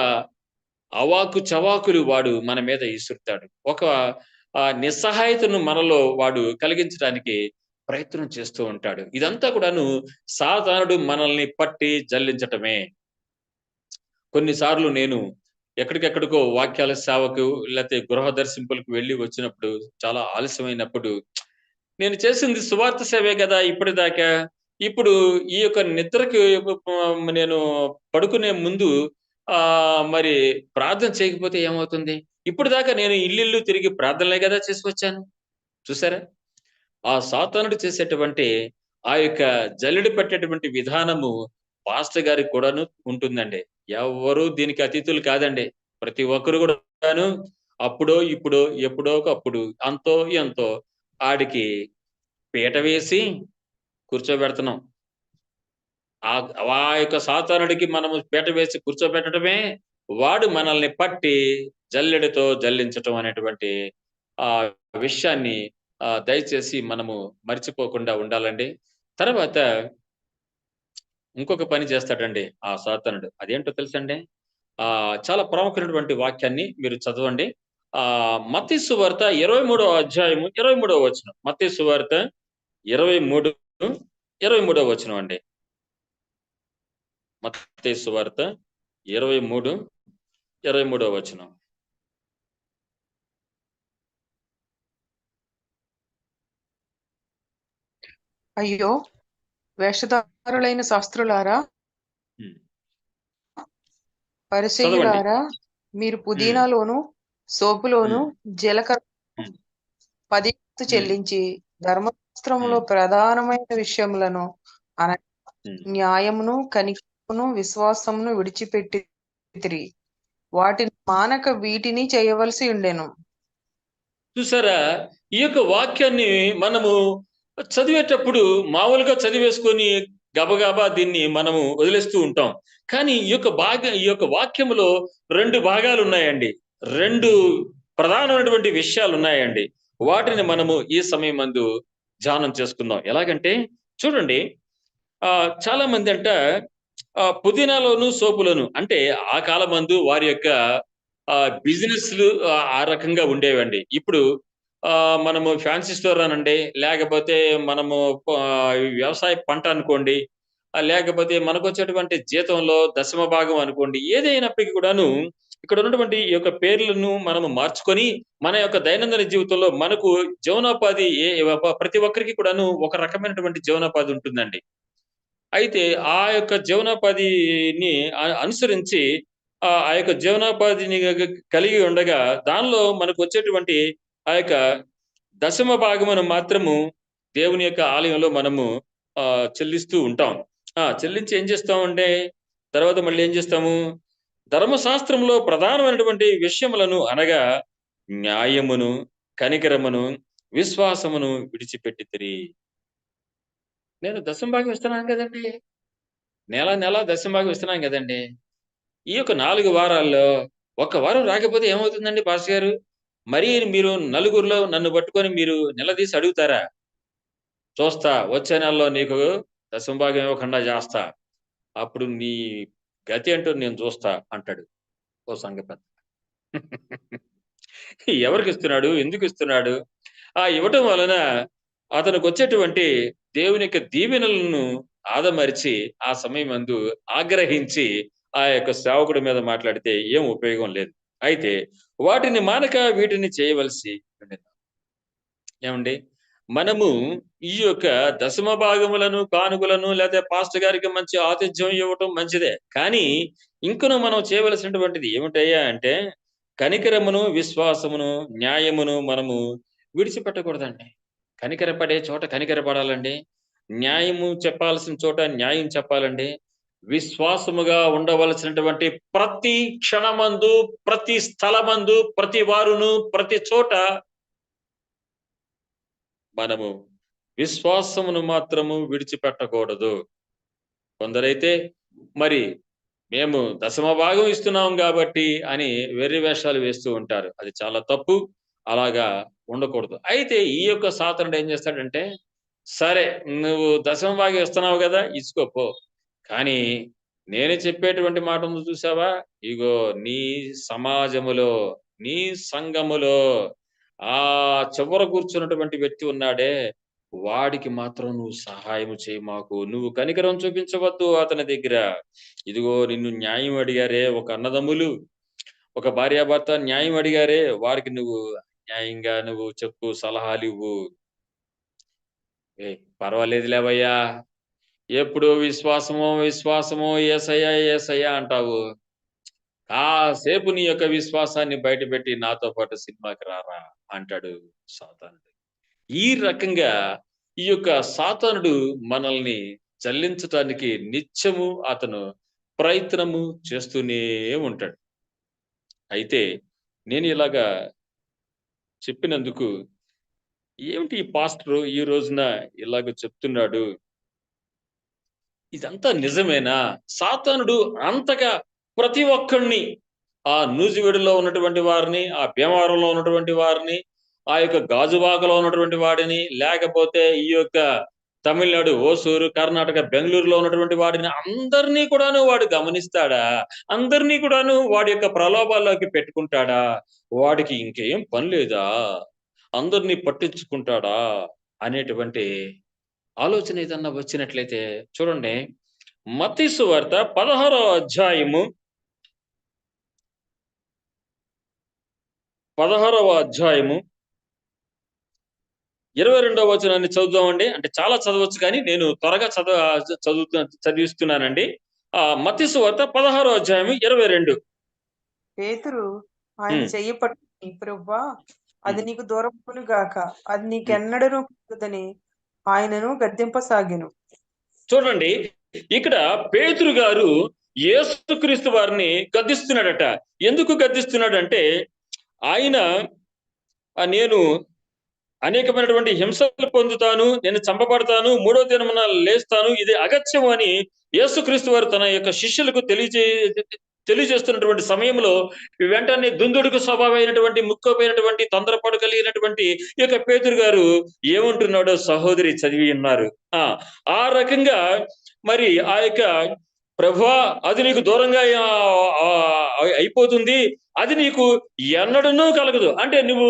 అవాకు చవాకులు వాడు మన మీద ఇసురుతాడు. ఒక నిస్సహాయతను మనలో వాడు కలిగించడానికి ప్రయత్నం చేస్తూ ఉంటాడు. ఇదంతా కూడాను సాతానుడు మనల్ని పట్టి జల్లించటమే. కొన్ని సార్లు నేను ఎక్కడికెక్కడికో వాక్యాల సేవకు లేతే గృహ దర్శింపులకు వెళ్లి వచ్చినప్పుడు చాలా ఆలస్యమైనప్పుడు నేను చేసింది సువార్త సేవే గదా! ఇప్పటిదాకా. ఇప్పుడు ఈ యొక్క నిద్రకి నేను పడుకునే ముందు మరి ప్రార్థన చేయకపోతే ఏమవుతుంది? ఇప్పటిదాకా నేను ఇల్లిల్లు తిరిగి ప్రార్థనలే గదా చేసుకొచ్చాను. చూసారా? ఆ సాతానుడు చేసేటువంటి ఆ యొక్క జల్లెడ పట్టేటువంటి విధానము పాస్టర్ గారికి కూడాను ఉంటుందండి. ఎవ్వరు దీనికి అతీతులు కాదండి. ప్రతి ఒక్కరు కూడాను అప్పుడో, ఇప్పుడో, ఎప్పుడో ఒకప్పుడు అంతో ఎంతో ఆడికి పీట వేసి కూర్చోబెడుతున్నాం. ఆ యొక్క సాతానుడికి మనము పీట వేసి కూర్చోబెట్టడమే, వాడు మనల్ని పట్టి జల్లెడతో జల్లించటం అనేటువంటి విషయాన్ని దయచేసి మనము మర్చిపోకుండా ఉండాలండి. తర్వాత ఇంకొక పని చేస్తాడండి ఆ సాతానుడు. అదేంటో తెలుసండి? చాలా ప్రాముఖ్యమైనటువంటి వాక్యాన్ని మీరు చదవండి. మత్తయి సువార్త 23వ అధ్యాయము 23వ వచనం. మత్తయి సువార్త 23, 23వ వచనం అండి. మత్తయి సువార్త 23, 23వ వచనం. అయ్యో వేషధారులైన శాస్త్రులారా, హ్మ్. చదవండి. పరిసయ్యులారా, మీరు హ్మ్. పుదీనాలోను, సోపులోను, హ్మ్. జీలకర్ర హ్మ్. 10 వంతు హ్మ్. చెల్లించి ధర్మశాస్త్రములో హ్మ్. ప్రధానమైన విషయములను అనగా హ్మ్. న్యాయమును, కనికరమును, విశ్వాసమును విడిచిపెట్టిరి. వాటిని మానక వీటిని చేయవలసి ఉండెను. చూసారా? ఈ యొక్క వాక్యాన్ని మనము చదివేటప్పుడు మామూలుగా చదివేసుకొని గబగబా దీన్ని మనము వదిలేస్తూ ఉంటాం. కానీ ఈ యొక్క వాక్యములో 2 భాగాలున్నాయండి. 2 ప్రధానమైనటువంటి విషయాలున్నాయండి. వాటిని మనము ఈ సమయమందు ధ్యానం చేసుకుందాం. ఎలాగంటే చూడండి, చాలా మందంట పుదీనాలోను, సోపులోను అంటే ఆ కాలమందు వారి యొక్క బిజినెస్‌లు ఆ రకంగా ఉండేవండి. ఇప్పుడు మనము ఫ్యాన్సీ స్టోర్ అనండి, లేకపోతే మనము వ్యవసాయ పంట అనుకోండి, లేకపోతే మనకొచ్చేటువంటి జీతంలో దశమ భాగం అనుకోండి. ఏదైనప్పటికి కూడాను ఇక్కడ ఉన్నటువంటి ఈ యొక్క పేర్లను మనము మార్చుకొని, మన యొక్క దైనందిన జీవితంలో మనకు జీవనోపాధి ప్రతి ఒక్కరికి కూడాను ఒక రకమైనటువంటి జీవనోపాధి ఉంటుందండి. అయితే ఆ యొక్క జీవనోపాధిని అనుసరించి ఆ యొక్క జీవనోపాధిని కలిగి ఉండగా, దానిలో మనకొచ్చేటువంటి ఆ యొక్క దశమ భాగమును మాత్రము దేవుని యొక్క ఆలయంలో మనము చెల్లిస్తూ ఉంటాం. చెల్లించి ఏం చేస్తామంటే, తర్వాత మళ్ళీ ఏం చేస్తాము? ధర్మశాస్త్రంలో ప్రధానమైనటువంటి విషయములను అనగా న్యాయమును, కనికరమును, విశ్వాసమును విడిచిపెట్టితిరి. నేను దశమ భాగం ఇస్తున్నాను కదండీ! నెల దశమ భాగం ఇస్తున్నాం గదండీ! ఈ యొక్క 4 వారాల్లో ఒక్క వారం రాకపోతే ఏమవుతుందండి పాస్టర్ గారు? మరీ మీరు నలుగురిలో నన్ను పట్టుకొని మీరు నిలదీసి అడుగుతారా? చూస్తా వచ్చే నెలలో నీకు దశమ భాగం ఇవ్వకుండా జేస్తా. అప్పుడు నీ గతి ఏంటో నేను జూస్తా అంటాడు ఓ సంఘ పెద్ద. ఎవరికిస్తున్నాడు? ఎందుకిస్తున్నాడు? ఇవ్వటం వలన అతనికొచ్చేటువంటి దేవుని యొక్క దీవెనలను ఆదమరిచి, ఆ సమయమందు ఆగ్రహించి, ఆ యొక్క సేవకుడి మీద మాట్లాడితే ఏం ఉపయోగం లేదు. అయితే వాటిని మానక వీటిని చేయవలసి ఉండెను. ఏమండి? మనము ఈ యొక్క దశమ భాగములను, కానుకలను లేతే పాస్టర్ గారికి మంచి ఆతిథ్యం ఇవ్వటం మంచిదే. కానీ ఇంకను మనం చేయవలసినటువంటిది ఏమిటయ్యా అంటే, కనికరమును, విశ్వాసమును, న్యాయమును మనము విడిచిపెట్టకూడదండి. కనికరపడే చోట కనికరపడాలండి. న్యాయము చెప్పాల్సిన చోట న్యాయం చెప్పాలండి. విశ్వాసముగా ఉండవలసినటువంటి ప్రతి క్షణమందు, ప్రతి స్థలమందు, ప్రతి వారును, ప్రతి చోట మనము విశ్వాసమును మాత్రము విడిచిపెట్టకూడదు. కొందరైతే మరి మేము దశమ భాగం ఇస్తున్నాం కాబట్టి అని వెర్రి వేషాలు వేస్తూ ఉంటారు. అది చాలా తప్పు. అలాగా ఉండకూడదు. అయితే ఈ యొక్క సాతానుడు ఏం చేస్తాడంటే, సరే నువ్వు దశమ భాగం ఇస్తున్నావు కదా! ఇచ్చుకో పో. కానీ నేను చెప్పేటువంటి మాట ఉంది చూసావా? ఇగో నీ సమాజములో, నీ సంఘములో ఆ చివర కూర్చున్నటువంటి వ్యక్తి ఉన్నాడే, వాడికి మాత్రం నువ్వు సహాయం చేయి మాకు. నువ్వు కనికరం చూపించవద్దు అతని దగ్గర. ఇదిగో నిన్ను న్యాయం అడిగారే ఒక అన్నదమ్ములు, ఒక భార్యాభర్త న్యాయం అడిగారే, వారికి నువ్వు న్యాయంగా నువ్వు చెప్పు, సలహాలివ్వు. పర్వాలేదులేవయ్యా! ఎప్పుడు విశ్వాసమో, విశ్వాసమో యేసయ్య, యేసయ్య అంటావు. కాసేపు నీ యొక్క విశ్వాసాన్ని బయటపెట్టి నాతో పాటు సినిమాకి రారా అంటాడు సాతానుడు. ఈ రకంగా ఈ యొక్క సాతానుడు మనల్ని చల్లించటానికి నిత్యము అతను ప్రయత్నము చేస్తూనే ఉంటాడు. అయితే నేను ఇలాగా చెప్పినందుకు ఏమిటి ఈ పాస్టరు ఈ రోజున ఇలాగ చెప్తున్నాడు? ఇదంతా నిజమేనా? సాతానుడు అంతగా ప్రతి ఒక్కడిని ఆ నూజివీడులో ఉన్నటువంటి వారిని, ఆ భీమవరంలో ఉన్నటువంటి వారిని, ఆ యొక్క గాజువాకలో ఉన్నటువంటి వాడిని, లేకపోతే ఈ యొక్క తమిళనాడు ఓసూరు, కర్ణాటక బెంగుళూరులో ఉన్నటువంటి వాడిని అందరినీ కూడాను వాడు గమనిస్తాడా? అందరినీ కూడాను వాడి యొక్క ప్రలోభాల్లోకి పెట్టుకుంటాడా? వాడికి ఇంకేం పని లేదా? అందరిని పట్టించుకుంటాడా? అనేటువంటి ఆలోచన ఏదన్నా వచ్చినట్లయితే చూడండి. మత్తయి సువార్త 16వ అధ్యాయము 22వ వచనాన్ని చదువుదామండి. అంటే చాలా చదవచ్చు కానీ నేను త్వరగా చదివిస్తున్నానండి. మత్తయి సువార్త 16వ అధ్యాయము 22. పేతురు ఆయన హ్మ్. చెయ్యి పట్టుకుని, ప్రభువా అది హ్మ్. నీకు దూరమును గాక, అది హ్మ్. నీకెన్నడను కలుగదని ఆయనను గద్దింపసాగెను. చూడండి, ఇక్కడ పేతురు గారు యేసుక్రీస్తు వారిని గద్దిస్తున్నాడట. ఎందుకు గద్దిస్తున్నాడంటే ఆయన నేను అనేకమైనటువంటి హింసలు పొందుతాను, నేను చంపబడతాను, మూడో దినమున లేస్తాను, ఇది అగత్యం అని యేసుక్రీస్తు వారు తన యొక్క శిష్యులకు తెలియజేస్తున్నటువంటి సమయంలో వెంటనే దుందుడుకు స్వభావమైనటువంటి, ముక్కోపోయినటువంటి, తొందరపాటు కలిగినటువంటి ఈ యొక్క పేతురు గారు ఏమంటున్నాడో సహోదరి చదివి ఉన్నారు. ఆ ఆ రకంగా మరి ఆ యొక్క ప్రభువా అది నీకు దూరంగా అయిపోతుంది, అది నీకు ఎన్నడూనూ కలగదు. అంటే నువ్వు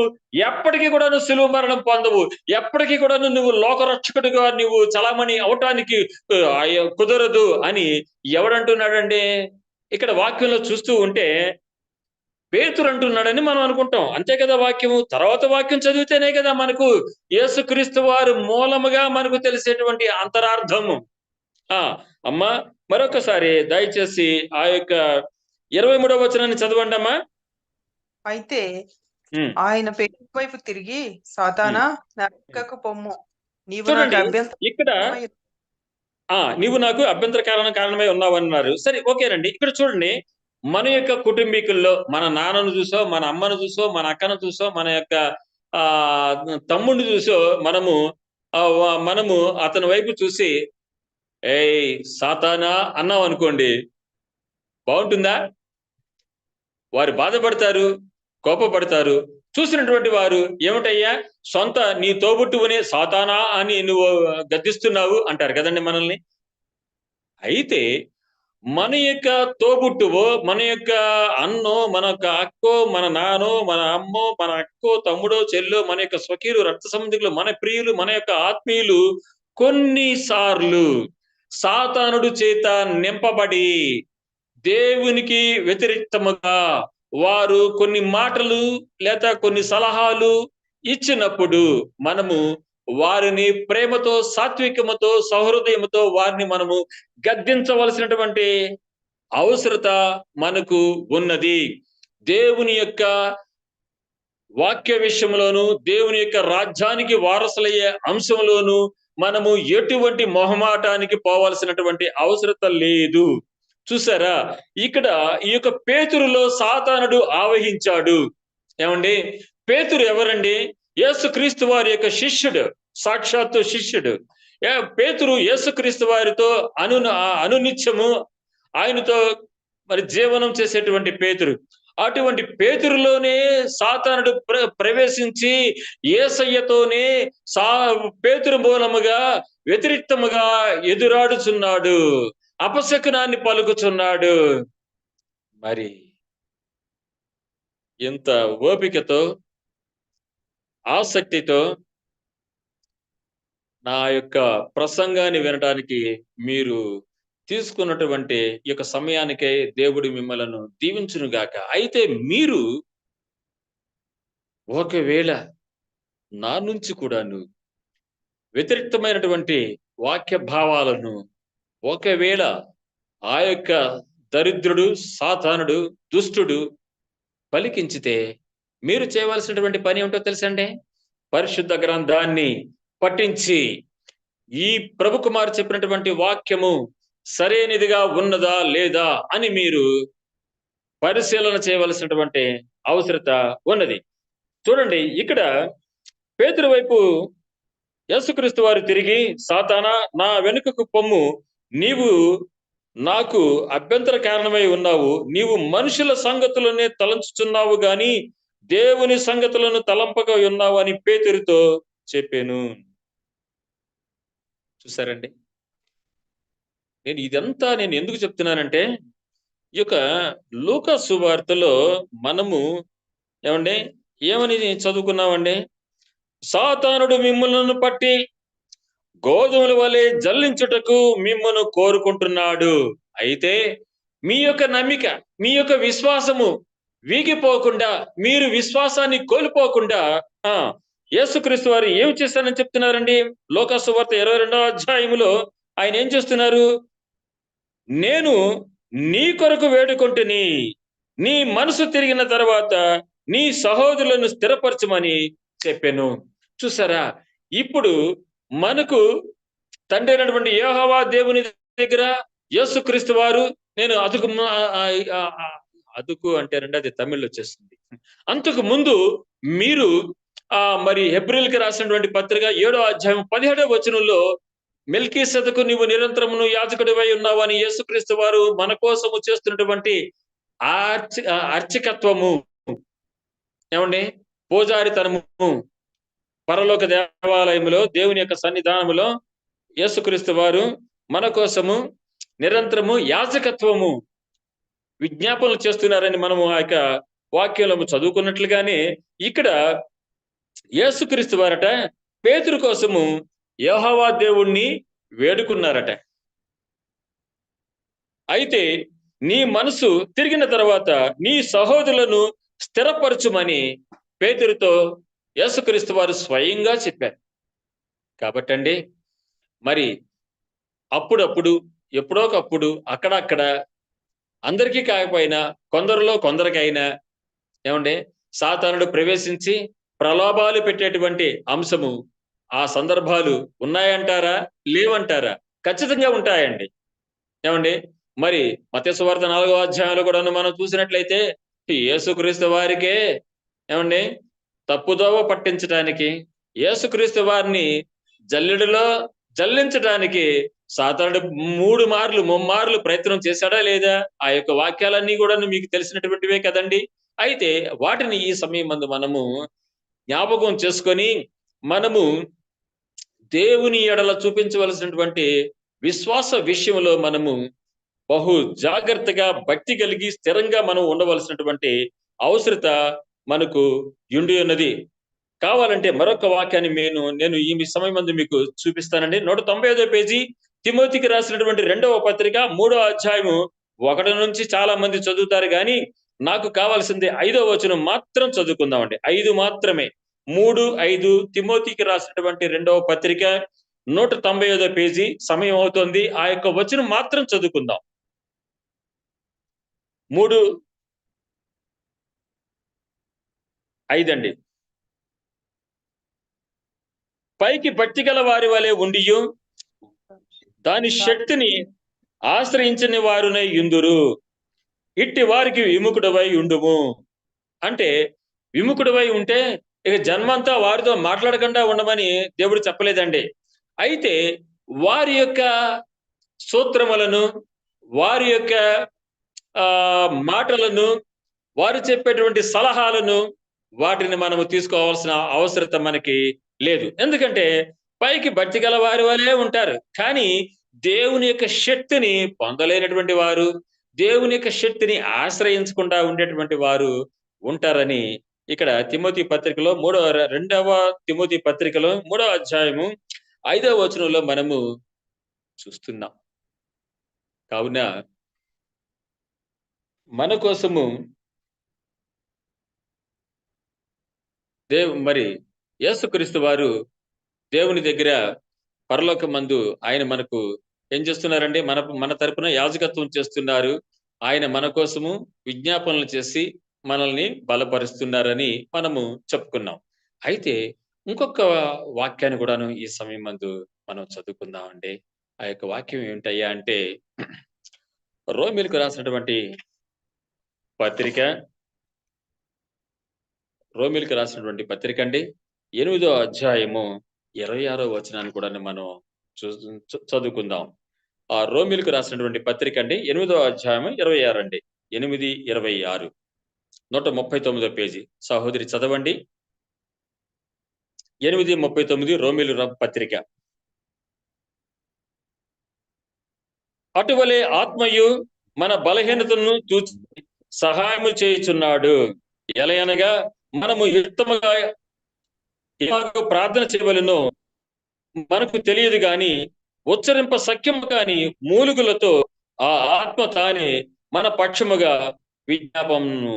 ఎప్పటికీ కూడాను సిలువ మరణం పొందవు. ఎప్పటికీ కూడాను నువ్వు లోకరక్షకుడిగా నువ్వు చలామణి అవటానికి కుదరదు అని ఎవడంటున్నాడండి? ఇక్కడ వాక్యంలో చూస్తూ ఉంటే పేతురు అంటున్నాడని మనం అనుకుంటాం. అంతే కదా వాక్యము. తర్వాత వాక్యం చదివితేనే కదా మనకు యేసుక్రీస్తు వారు మూలముగా మనకు తెలిసేటువంటి అంతరార్థము. ఆ! అమ్మా మరొకసారి దయచేసి ఆ యొక్క 23వ వచనాన్ని చదవండమ్మా. అయితే హ్మ్. ఆయన పేతురు వైపు తిరిగి, హ్మ్. సాతానా నా హ్మ్. వెనుకకు పొమ్ము, నీవు నాకు చూడండి ఇక్కడ అభ్యంతరమై నీవు నాకు కారణమై ఉన్నావన్నారు. సరే ఓకేనండి. ఇక్కడ చూడండి, మన యొక్క కుటుంబీకుల్లో మన నాన్నను చూసో, మన అమ్మను చూసో, మన అక్కను చూసో, మన యొక్క తమ్ముడిని చూసో మనము అతని వైపు చూసి, "ఏయ్ సాతానా" అన్నామనుకోండి బావుంటుందా? వారు బాధపడతారు, కోపపడతారు. చూసినటువంటి వారు ఏమిటయ్యా సొంత నీ తోబుట్టువునే సాతానా అని నువ్వు గద్దిస్తున్నావు అంటారు కదండీ మనల్ని. అయితే మన యొక్క తోబుట్టువో, మన యొక్క అన్నో, మన యొక్క అక్కో, మన నాన్నో, మన అమ్మో, మన అక్కో, తమ్ముడో, చెల్లో, మన యొక్క స్వకీయులు, రక్త సంబంధికులు, మన ప్రియులు, మన యొక్క ఆత్మీయులు కొన్ని సార్లు సాతానుడు చేత నింపబడి దేవునికి వ్యతిరేక్తముగా వారు కొన్ని మాటలు లేదా కొన్ని సలహాలు ఇచ్చినప్పుడు మనము వారిని ప్రేమతో, సాత్వికముతో, సహృదయముతో వారిని మనము గద్దించవలసినటువంటి అవసరత మనకు ఉన్నది. దేవుని యొక్క వాక్య విషయంలోను, దేవుని యొక్క రాజ్యానికి వారసులయ్యే అంశంలోను మనము ఎటువంటి మొహమాటానికి పోవాల్సినటువంటి అవసరత లేదు. చూసారా? ఇక్కడ ఈ యొక్క పేతురులో సాతానుడు ఆవహించాడు. ఏమండి? పేతురు ఎవరండి? యేసుక్రీస్తు వారి యొక్క శిష్యుడు. సాక్షాత్తు శిష్యుడు. పేతురు యేసుక్రీస్తు వారితో అనునిత్యము ఆయనతో మరి జీవనం చేసేటువంటి పేతురు. అటువంటి పేతురులోనే సాతానుడు ప్రవేశించి యేసయ్యతోనే పేతురు మూలముగా వ్యతిరేక్తముగా ఎదురాడుచున్నాడు, అపశకునాన్ని పలుకుచున్నాడు. మరి ఎంత ఓపికతో, ఆసక్తితో నా యొక్క ప్రసంగాన్ని వినడానికి మీరు తీసుకున్నటువంటి ఈ యొక్క సమయానికే దేవుడు మిమ్మలను దీవించును గాక. అయితే మీరు ఒకవేళ నా నుంచి కూడాను వ్యతిరేక్తమైనటువంటి వాక్య భావాలను ఒకవేళ ఆ యొక్క దరిద్రుడు, సాతానుడు, దుష్టుడు పలికించితే మీరు చేయవలసినటువంటి పని ఏమిటో తెలుసండి? పరిశుద్ధ గ్రంథాన్ని పఠించి ఈ ప్రభు కుమార్ చెప్పినటువంటి వాక్యము సరైనదిగా ఉన్నదా లేదా అని మీరు పరిశీలన చేయవలసినటువంటి అవసరత ఉన్నది. చూడండి, ఇక్కడ పేతురు వైపు యేసుక్రీస్తు వారు తిరిగి, సాతానా నా వెనుకకు పొమ్ము, నీవు నాకు అభ్యంతర కారణమై ఉన్నావు, నీవు మనుషుల సంగతులనే తలంచుచున్నావు గాని దేవుని సంగతులను తలంపక ఉన్నావు అని పేతురుతో చెప్పాను. చూసారండి, నేను ఎందుకు చెప్తున్నానంటే, ఈ యొక్క లూకా సువార్తలో మనము ఏమని చదువుకున్నామండి? సాతానుడు మిమ్మల్ని పట్టి గోధుమల వలె జల్లించుటకు మిమ్మల్ని కోరుకుంటున్నాడు. అయితే మీ యొక్క నమ్మిక, మీ యొక్క విశ్వాసము వీగిపోకుండా, మీరు విశ్వాసాన్ని కోల్పోకుండా యేసుక్రీస్తు వారు ఏమి చేస్తారని చెప్తున్నారండి? లూకా సువార్త 22వ అధ్యాయములో ఆయన ఏం చేస్తున్నారు? నేను నీ కొరకు వేడుకొంటిని, నీ మనసు తిరిగిన తర్వాత నీ సహోదరులను స్థిరపరచమని చెప్పాను. చూసారా, ఇప్పుడు మనకు తండ్రి అయినటువంటి యెహోవా దేవుని దగ్గర యేసుక్రీస్తు వారు, నేను అదుకు అంటారండి, అది తమిళ్లో వచ్చేస్తుంది. అంతకు ముందు మీరు మరి హెబ్రీయులకు రాసినటువంటి పత్రిక 7వ అధ్యాయం 17వ వచనంలో మెల్కీసెదకు నీవు నిరంతరమును యాజకుడివై ఉన్నావు అని యేసుక్రీస్తు వారు మన కోసము చేస్తున్నటువంటి అర్చకత్వము, పూజారితనము, పరలోక దేవాలయములో దేవుని యొక్క సన్నిధానములో యేసుక్రీస్తు వారు మన కోసము నిరంతరము యాజకత్వము విజ్ఞాపనలు చేస్తున్నారని మనము ఆ యొక్క వాక్యంలో చదువుకున్నట్లుగానే ఇక్కడ యేసుక్రీస్తు వారట పేతురు కోసము యెహోవా దేవుణ్ణి వేడుకున్నారట. అయితే నీ మనసు తిరిగిన తర్వాత నీ సహోదరులను స్థిరపరచుమని పేతురుతో యేసుక్రీస్తు వారు స్వయంగా చెప్పారు. కాబట్టండి, మరి అప్పుడప్పుడు, ఎప్పుడోకప్పుడు, అక్కడక్కడ, అందరికీ కాకపోయినా కొందరిలో కొందరికైనా సాతానుడు ప్రవేశించి ప్రలోభాలు పెట్టేటువంటి అంశము, ఆ సందర్భాలు ఉన్నాయంటారా, లేవంటారా? ఖచ్చితంగా ఉంటాయండి. మరి మత్తయి సువార్త 4వ అధ్యాయంలో కూడా మనం చూసినట్లయితే యేసుక్రీస్తు వారికే తప్పుదోవ పట్టించడానికి, యేసుక్రీస్తు వారిని జల్లెడలో జల్లించడానికి సాతానుడు 3 ముమ్మార్లు ప్రయత్నం చేశాడా లేదా? ఆ యొక్క వాక్యాలన్నీ కూడా మీకు తెలిసినటువంటివే కదండి. అయితే వాటిని ఈ సమయం మందు మనము జ్ఞాపకం చేసుకొని, మనము దేవుని ఎడల చూపించవలసినటువంటి విశ్వాస విషయంలో మనము బహు జాగ్రత్తగా, భక్తి కలిగి, స్థిరంగా మనం ఉండవలసినటువంటి అవసరత మనకు ఉండి ఉన్నది. కావాలంటే మరొక వాక్యాన్ని నేను ఈ సమయం మందు మీకు చూపిస్తానండి. 195వ పేజీ, తిమోతికి రాసినటువంటి 2వ పత్రిక 3వ అధ్యాయము 1 నుంచి చాలా మంది చదువుతారు కానీ నాకు కావాల్సింది 5వ వచనం మాత్రం చదువుకుందామండి. 5 మాత్రమే. 3:5 తిమోతికి రాసినటువంటి 2వ పత్రిక 195వ పేజీ. సమయం అవుతోంది, ఆ యొక్క వచనం మాత్రం చదువుకుందాం. 3:5 అండి. పైకి భక్తి గల వారి వలె ఉండియు దాని శక్తిని ఆశ్రయించని వారునై యుందురు, ఇట్టి వారికి విముఖుడవై ఉండుము. అంటే విముఖుడవై ఉంటే ఇక జన్మంతా వారితో మాట్లాడకుండా ఉండమని దేవుడు చెప్పలేదండి. అయితే వారి యొక్క సూత్రములను, వారి యొక్క మాటలను, వారు చెప్పేటువంటి సలహాలను, వాటిని మనము తీసుకోవాల్సిన అవసరత మనకి లేదు. ఎందుకంటే పైకి భక్తి గల వారి వలే ఉంటారు. కానీ దేవుని యొక్క శక్తిని పొందలేనటువంటి వారు, దేవుని యొక్క శక్తిని ఆశ్రయించకుండా ఉండేటువంటి వారు ఉంటారని ఇక్కడ తిమోతి పత్రికలో రెండవ తిమోతి పత్రికలో 3వ అధ్యాయము 5వ వచనంలో మనము చూస్తున్నాం. కావున మన కోసము మరి యేసుక్రీస్తు వారు దేవుని దగ్గర పరలోకమందు ఆయన మనకు ఏం చేస్తున్నారండి? మన మన తరపున యాజకత్వం చేస్తున్నారు. ఆయన మన కోసము విజ్ఞాపనలు చేసి మనల్ని బలపరుస్తున్నారని మనము చెప్పుకున్నాం. అయితే ఇంకొక వాక్యాన్ని కూడాను ఈ సమయమందు మనం చదువుకుందామండి. ఆ యొక్క వాక్యం ఏమిటయ్యా అంటే రోమీయులకు రాసినటువంటి పత్రిక రోమీయులకు రాసినటువంటి పత్రిక అండి 8వ అధ్యాయము 26వ వచనాన్ని కూడా మనం చదువుకుందాం. ఆ రోమీయులకు రాసినటువంటి పత్రిక అండి 8వ అధ్యాయం 26 అండి. 8:26 139వ పేజీ. సహోదరి చదవండి. 8:39 రోమీయుల పత్రిక. అటువలే ఆత్మయు మన బలహీనతను చూచి సహాయము చేయుచున్నాడు. ఎలయనగా మనము యుక్తముగా ఎలాగో ప్రార్థన చేయవలెనో మనకు తెలియదు గాని ఉచ్చరింప సఖ్యము కాని మూలుగులతో ఆ ఆత్మ తానే మన పక్షముగా విజ్ఞాపనము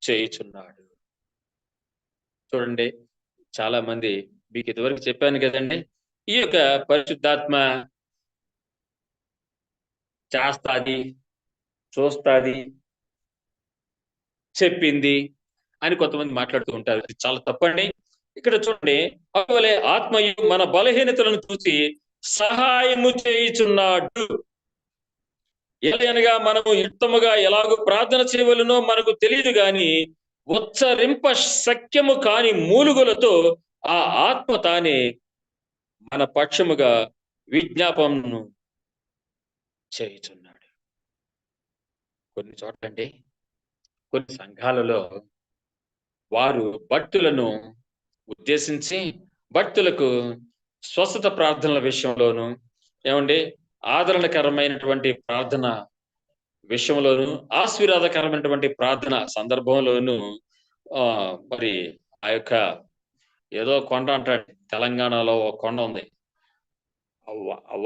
చేయుచున్నాడు. చూడండి, చాలా మంది మీకు ఇదివరకు చెప్పాను కదండి, ఈ యొక్క పరిశుద్ధాత్మ చేస్తాది, చూస్తాది, చెప్పింది అని కొంతమంది మాట్లాడుతూ ఉంటారు. ఇది చాలా తప్పండి. ఇక్కడ చూడండి, అటువలే ఆత్మయు మన బలహీనతలను చూసి సహాయము చేయుచున్నాడు. ఎలయనగా మనము యుక్తముగా ఎలాగో ప్రార్థన చేయవలెనో మనకు తెలియదు గాని ఉచ్చరింప శక్యము కాని మూలుగులతో ఆ ఆత్మ తానే మన పక్షముగా విజ్ఞాపనను చేయుచున్నాడు. కొన్ని చోట్లండి, కొన్ని సంఘాలలో వారు భక్తులను ఉద్దేశించి భక్తులకు స్వస్థత ప్రార్థనల విషయంలోను, ఏమండి, ఆదరణకరమైనటువంటి ప్రార్థన విషయంలోను, ఆశీర్వాదకరమైనటువంటి ప్రార్థన సందర్భంలోను మరి ఆ యొక్క ఏదో కొండ అంటాడు, తెలంగాణలో ఒక కొండ ఉంది.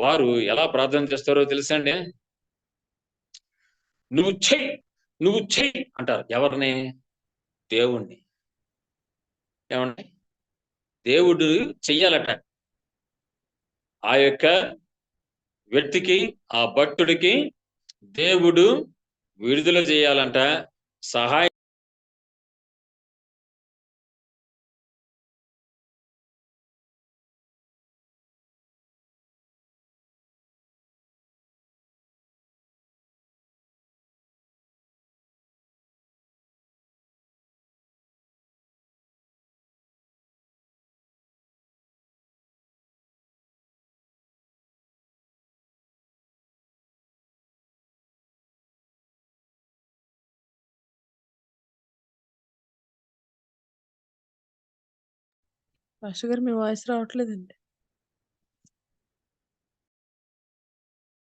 వారు ఎలా ప్రార్థన చేస్తారో తెలుసండి? నువ్వు చెయ్యి, నువ్వు చెయ్యి అంటారు. ఎవరిని? దేవుణ్ణి. ఏమండి? దేవుడు చెయ్యాలట. ఆ యొక్క వ్యక్తికి, ఆ భక్తుడికి దేవుడు విడుదల చేయాలంట, సహాయం పాస్టర్ గారు మీ వాయిస్ రావట్లేదండి.